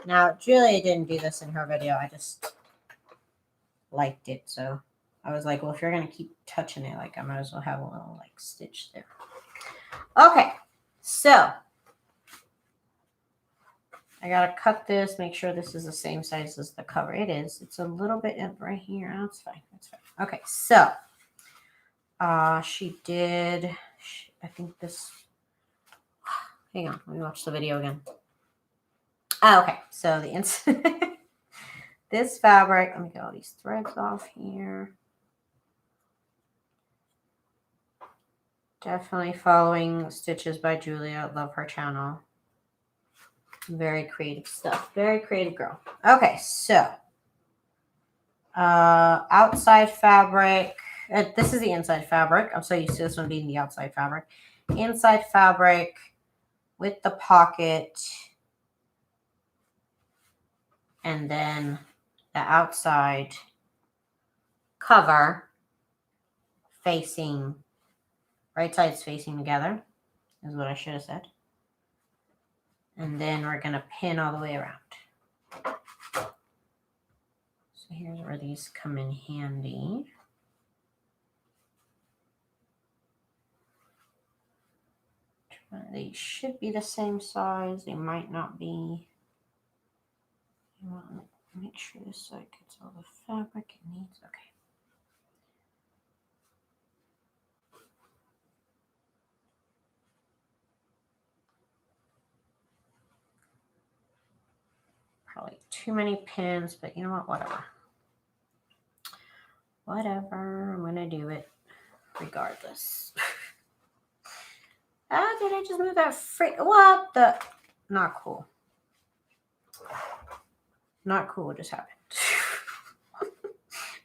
Now, Julia didn't do this in her video. I just liked it. So I was like, well, if you're going to keep touching it, like I might as well have a little like stitch there. Okay. So I got to cut this, make sure this is the same size as the cover. It is. It's a little bit right here. That's fine. That's fine. Okay. So she did, I think this, hang on. Let me watch the video again. Oh, okay. So the inside, this fabric, let me get all these threads off here. Definitely following Stitches by Julia. Love her channel. Very creative stuff. Very creative girl. Okay, so outside fabric. This is the inside fabric. I'm so used to this one being the outside fabric. Inside fabric with the pocket. And then the outside cover facing, right sides facing together is what I should have said. And then we're going to pin all the way around. So here's where these come in handy. They should be the same size. They might not be. You want to make sure this side gets all the fabric it needs. Okay. Probably too many pins, but you know what? Whatever. Whatever. I'm going to do it regardless. Ah, did I just move that what the? Not cool. Not cool what just happened.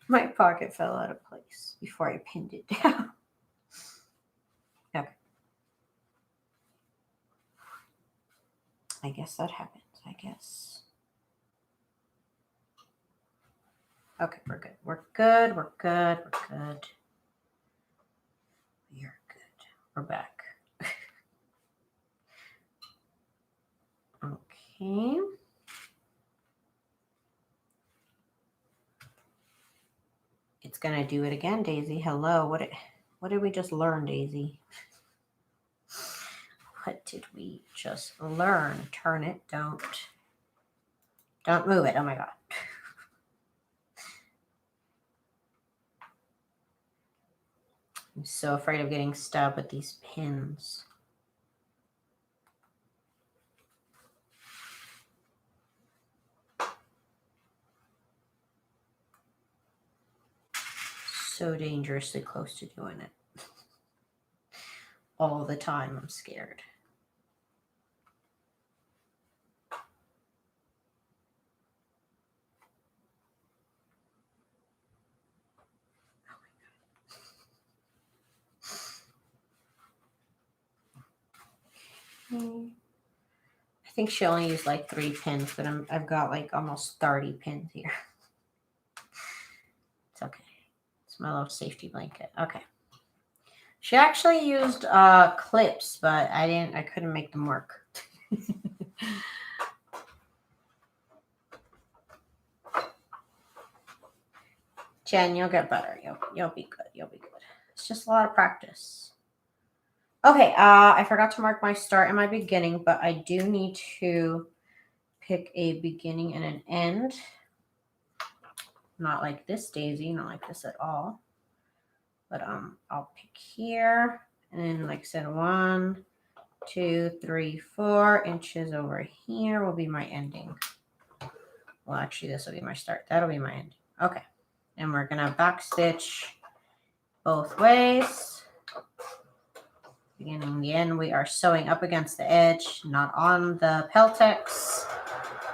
My pocket fell out of place before I pinned it down. Okay. I guess that happens. I guess. Okay, we're good. We're good. We're good. We're good. We're good. We're back. Okay. It's gonna do it again, Daisy. Hello. What did we just learn, Daisy? What did we just learn? Turn it. Don't move it. Oh my God. I'm so afraid of getting stabbed with these pins. So dangerously close to doing it. all the time. I'm scared. I think she only used like 3 pins, but I've got like almost 30 pins here. It's okay. It's my little safety blanket. Okay. She actually used clips, but I couldn't make them work. Jen, you'll get better. You'll be good. You'll be good. It's just a lot of practice. Okay, I forgot to mark my start and my beginning, but I do need to pick a beginning and an end. Not like this daisy, not like this at all. But I'll pick here, and then like I said, 1, 2, 3, 4 inches over here will be my ending. Well, actually, this will be my start. That'll be my ending. Okay, and we're gonna back stitch both ways. Beginning and the end, we are sewing up against the edge, not on the Peltex,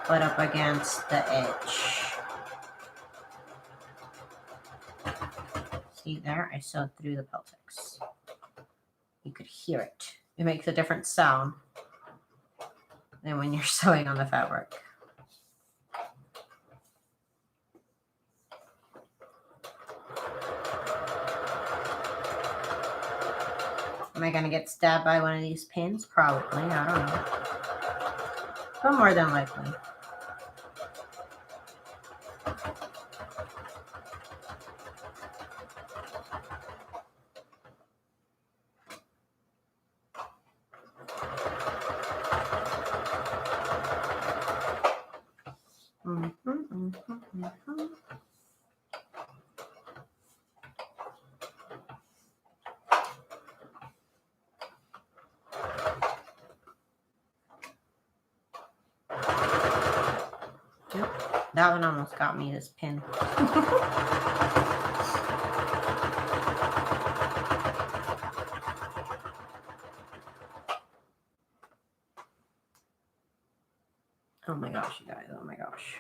but up against the edge. See there? I sewed through the Peltex. You could hear it. It makes a different sound than when you're sewing on the fabric. Am I going to get stabbed by one of these pins? Probably. I don't know. But more than likely. Yep, that one almost got me, this pin. Oh my gosh, you guys, oh my gosh.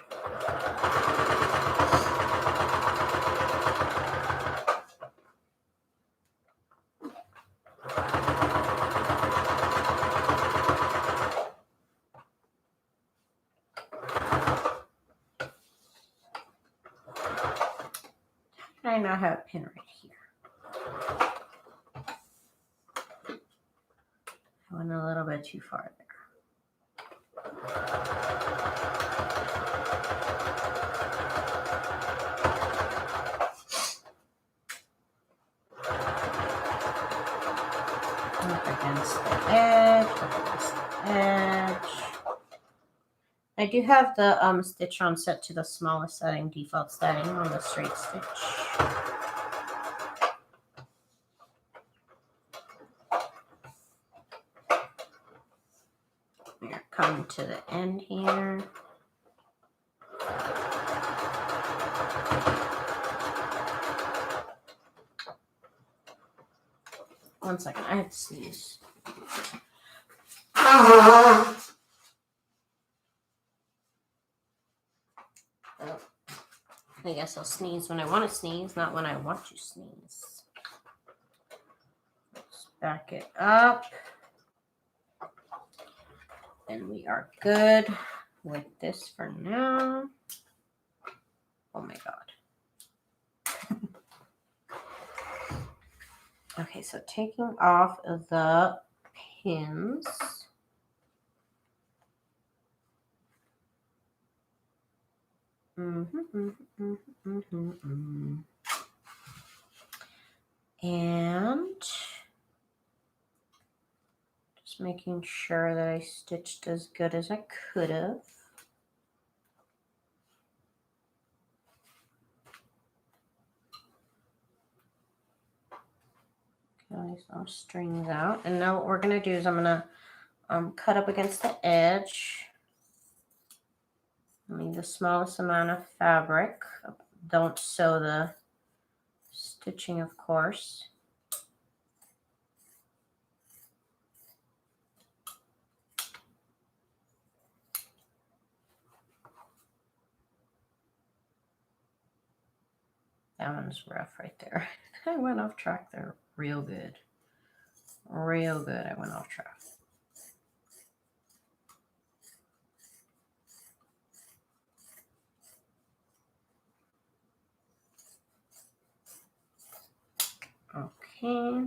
I now have a pin right here. I went a little bit too far there. Up against the edge, up against the edge. I do have the stitch on set to the smallest setting, default setting on the straight stitch. We're coming to the end here. One second, I have to sneeze. Oh, I guess I'll sneeze when I want to sneeze, not when I want to sneeze. Let's back it up. And we are good with this for now. Oh my God. Okay, so taking off the pins. And just making sure that I stitched as good as I could have. Okay, so strings out. And now what we're going to do is I'm going to cut up against the edge. I mean the smallest amount of fabric. Don't sew the stitching, of course. That one's rough right there. I went off track there real good. Real good, I went off track. Okay.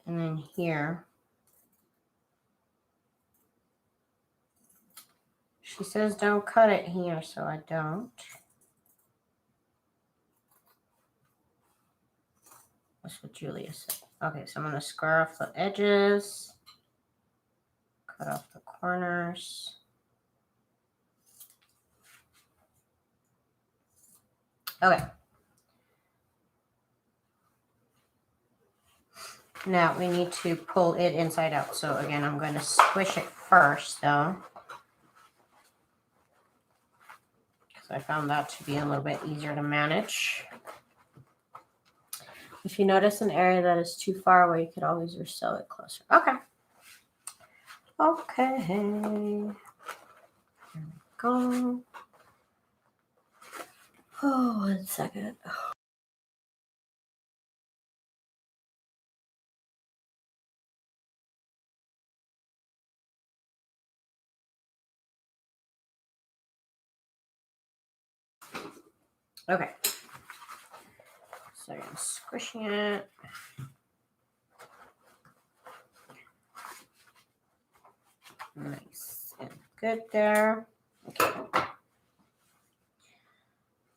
And then here, she says don't cut it here, so I don't. That's what Julia said. Okay, so I'm going to square off the edges, cut off the corners. Okay. Now we need to pull it inside out. So again, I'm going to squish it first though, because I found that to be a little bit easier to manage. If you notice an area that is too far away, you could always resew it closer. Okay. Okay. Here we go. Oh, 1 second. Okay. So I'm squishing it. Nice and good there. Okay.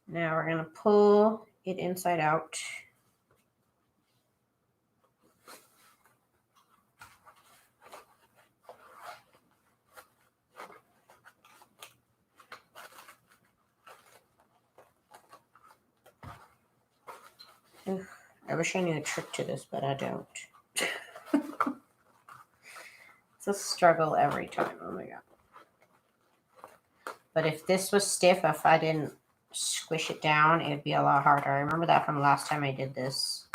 Now we're going to pull it inside out. I wish I knew a trick to this, but I don't. It's a struggle every time. Oh my god. But if this was stiff, if I didn't squish it down, it'd be a lot harder. I remember that from last time I did this.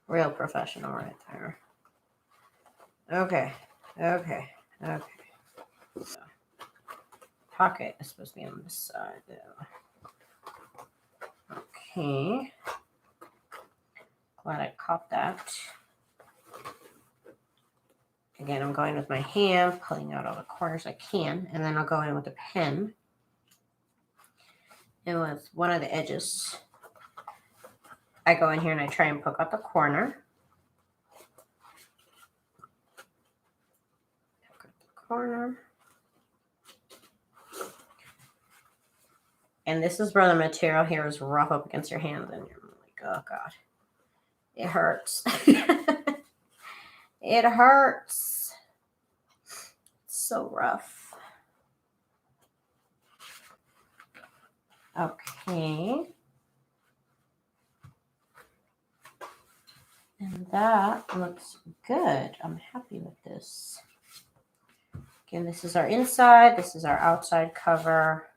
Real professional right there. Okay. Okay. Okay. So, pocket is supposed to be on this side though. Okay. Glad I caught that. Again, I'm going with my hand, pulling out all the corners I can, and then I'll go in with a pen. And with one of the edges, I go in here and I try and poke out the corner. Poke out the corner. And this is where the material here is rough up against your hands, and you're like, oh god, it hurts. It hurts. It's so rough. Okay. And that looks good. I'm happy with this. Again, this is our inside. This is our outside cover.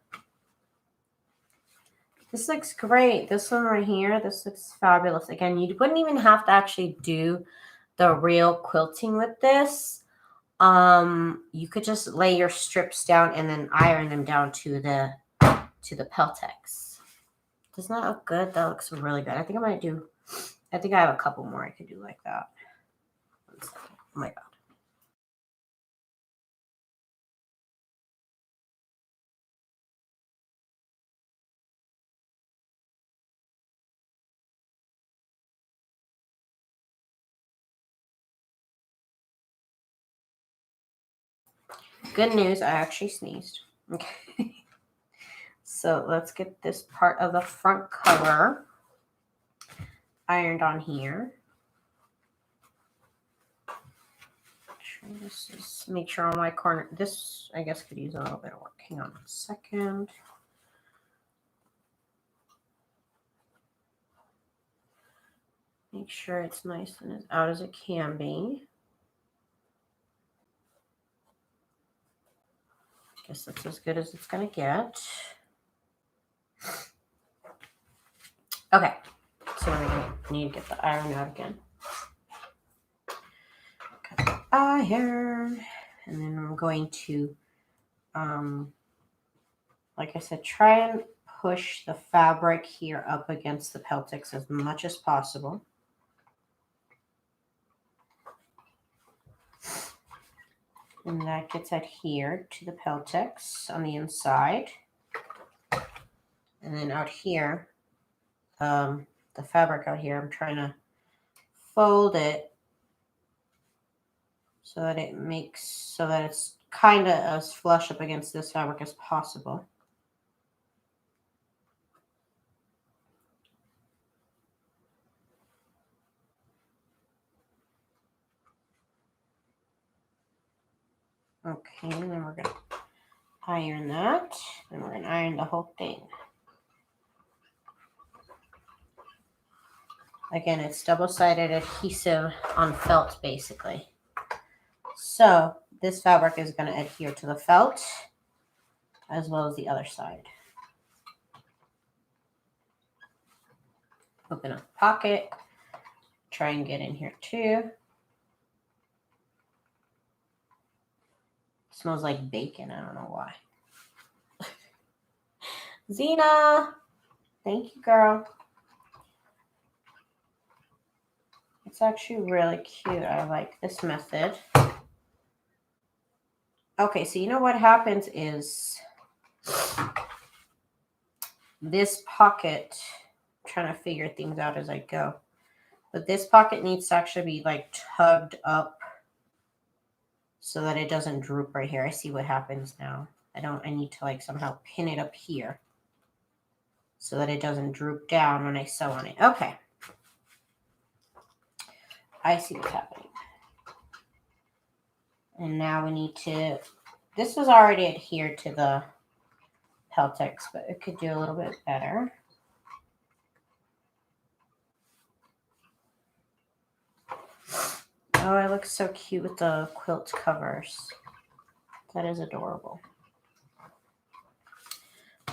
This looks great. This one right here, this looks fabulous. Again, you wouldn't even have to actually do the real quilting with this. You could just lay your strips down and then iron them down to the Peltex. Doesn't that look good? That looks really good. I think I have a couple more I could do like that. 1 second. Oh my god. Good news, I actually sneezed. Okay. So let's get this part of the front cover ironed on here. Make sure on my corner. This, I guess, could use a little bit of work. Hang on 1 second. Make sure it's nice and as out as it can be. Guess that's as good as it's going to get. Okay, so I need to get the iron out again. Got the iron, and then I'm going to, like I said, try and push the fabric here up against the Peltex as much as possible. And that gets adhered to the Peltex on the inside. And then out here, the fabric out here, I'm trying to fold it so that it's kind of as flush up against this fabric as possible. Okay, and then we're going to iron that. And we're going to iron the whole thing. Again, it's double-sided adhesive on felt, basically. So this fabric is going to adhere to the felt as well as the other side. Open up the pocket. Try and get in here too. It smells like bacon. I don't know why. Zena, thank you, girl. It's actually really cute. I like this method. Okay, so you know what happens is this pocket, I'm trying to figure things out as I go, but this pocket needs to actually be like tugged up so that it doesn't droop right here. I see what happens now. I need to like somehow pin it up here so that it doesn't droop down when I sew on it. Okay. I see what's happening. And now we need to, this was already adhered to the Peltex, but it could do a little bit better. Oh, it looks so cute with the quilt covers. That is adorable.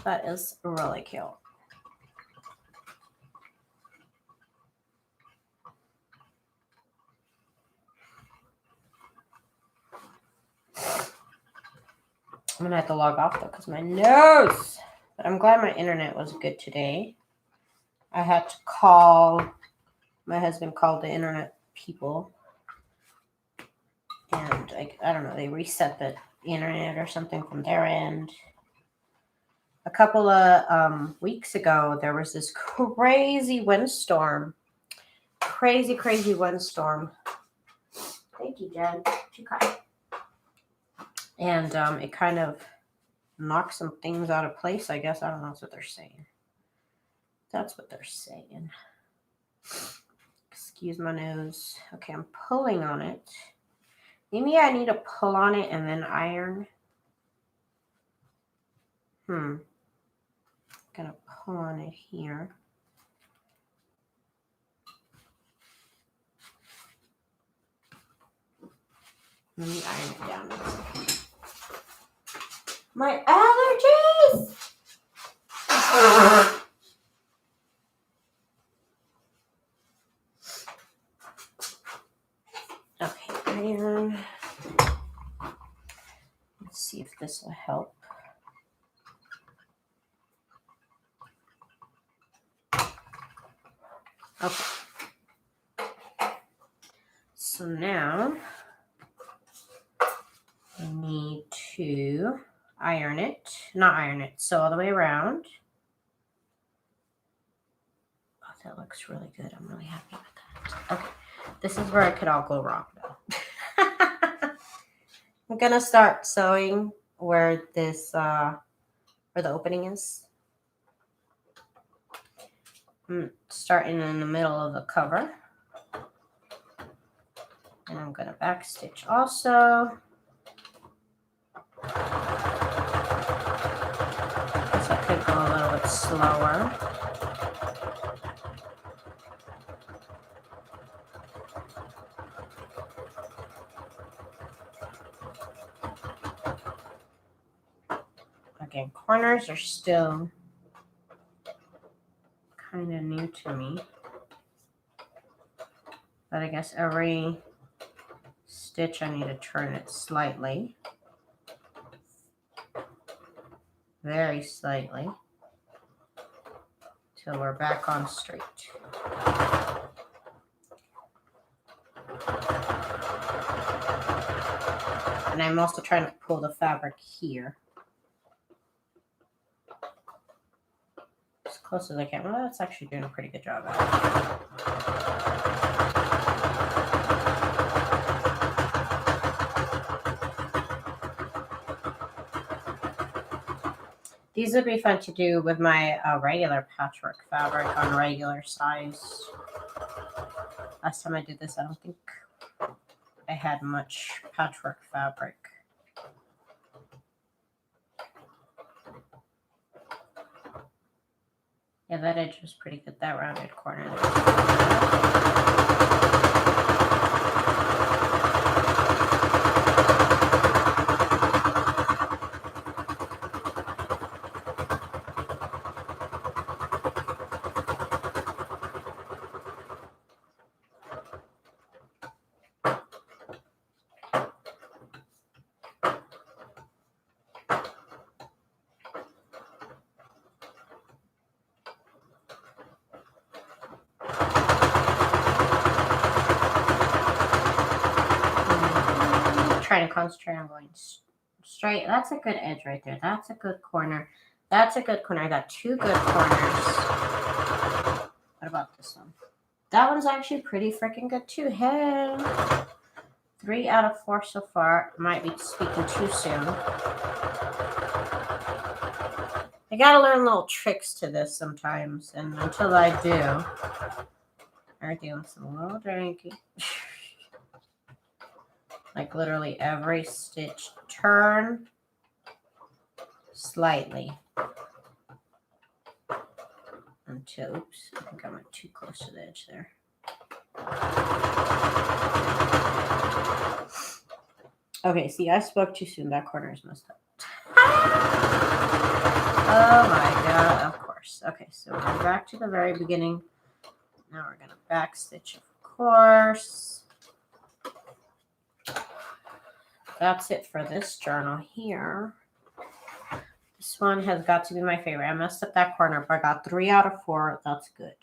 That is really cute. I'm going to have to log off though because my nose. But I'm glad my internet was good today. I had to call, my husband called the internet people. And I don't know, they reset the internet or something from their end. A couple of weeks ago, there was this crazy windstorm. Crazy windstorm. Thank you, Jen. Too kind. And it kind of knocked some things out of place, I guess. I don't know. That's what they're saying. That's what they're saying. Excuse my nose. Okay, I'm pulling on it. Maybe I need to pull on it and then iron. Gonna pull on it here. Let me iron it down. My allergies! Okay, iron. Let's see if this will help. Okay. So now I need to iron it. Not iron it, sew all the way around. Oh, that looks really good. I'm really happy with that. Okay. This is where it could all go wrong though. I'm gonna start sewing where this where the opening is. I'm starting in the middle of the cover. And I'm gonna back stitch also. I guess I could go a little bit slower. again, corners are still kind of new to me. But I guess every stitch I need to turn it slightly. Very slightly. Till we're back on straight. And I'm also trying to pull the fabric here. As close as I can. Well, that's actually doing a pretty good job at it. These would be fun to do with my regular patchwork fabric on regular size. Last time I did this, I don't think I had much patchwork fabric. Yeah, that edge was pretty good, that rounded corner there. Trying to concentrate on going straight. That's a good edge right there. That's a good corner. That's a good corner. I got two good corners. What about this one? That one's actually pretty freaking good too. Hey, 3 out of 4 so far. Might be speaking too soon. I gotta learn little tricks to this sometimes, and until I do, everything looks a little janky. Like literally every stitch turn slightly until, oops, I think I went too close to the edge there. Okay, see, I spoke too soon. That corner is messed up. Oh my god, of course. Okay, so we're back to the very beginning. Now we're going to back stitch, of course. That's it for this journal here. This one has got to be my favorite. I messed up that corner, but I got 3 out of 4. That's good.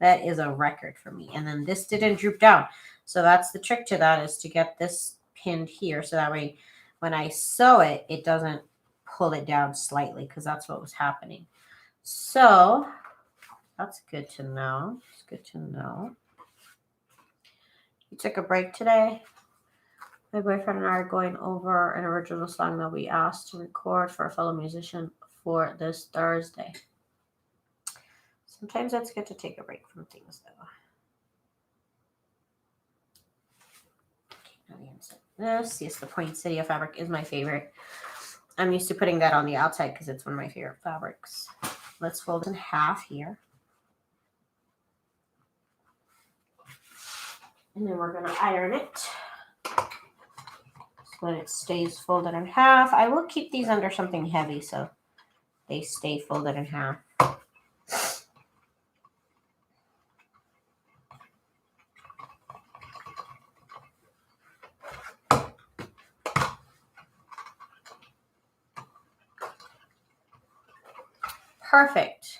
That is a record for me. And then this didn't droop down. So that's the trick to that, is to get this pinned here. So that way when I sew it, it doesn't pull it down slightly, because that's what was happening. So that's good to know. It's good to know. You took a break today? My boyfriend and I are going over an original song that we asked to record for a fellow musician for this Thursday. Sometimes it's good to take a break from things, though. Okay, now we insert this. Yes, the poinsettia fabric is my favorite. I'm used to putting that on the outside because it's one of my favorite fabrics. Let's fold in half here. And then we're going to iron it so that it stays folded in half. I will keep these under something heavy so they stay folded in half. Perfect.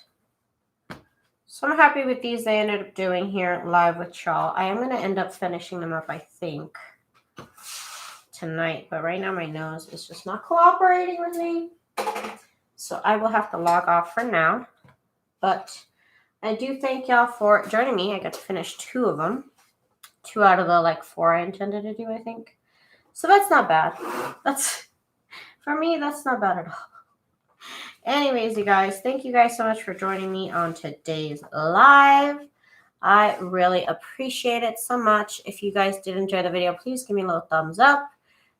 So I'm happy with these. They ended up doing here live with Shawl. I am going to end up finishing them up, I think, tonight. But right now my nose is just not cooperating with me. So I will have to log off for now. But I do thank y'all for joining me. I got to finish 2 of them. 2 out of the 4 I intended to do, I think. So that's not bad. For me, that's not bad at all. Anyways, you guys, thank you guys so much for joining me on today's live. I really appreciate it so much. If you guys did enjoy the video, please give me a little thumbs up.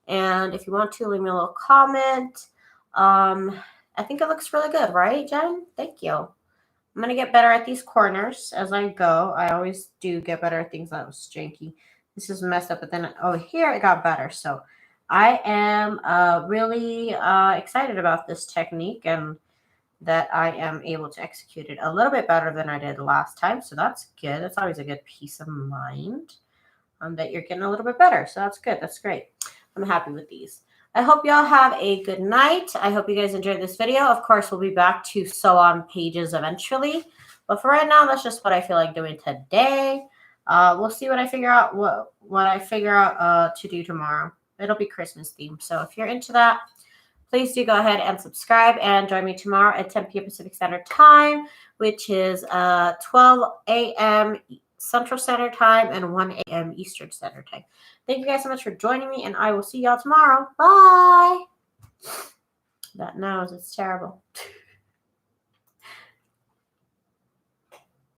And if you want to, leave me a little comment. I think it looks really good, right, Jen? Thank you. I'm going to get better at these corners as I go. I always do get better at things that was janky. This is messed up, but then over here it got better. So I am really excited about this technique and that I am able to execute it a little bit better than I did last time. So that's good. That's always a good peace of mind that you're getting a little bit better. So that's good. That's great. I'm happy with these. I hope y'all have a good night. I hope you guys enjoyed this video. Of course, we'll be back to sew on pages eventually. But for right now, that's just what I feel like doing today. We'll see what I figure out to do tomorrow. It'll be Christmas themed. So if you're into that, please do go ahead and subscribe and join me tomorrow at 10 p.m. Pacific Standard Time, which is 12 a.m. Central Standard Time and 1 a.m. Eastern Standard Time. Thank you guys so much for joining me, and I will see y'all tomorrow. Bye. That nose, it's terrible.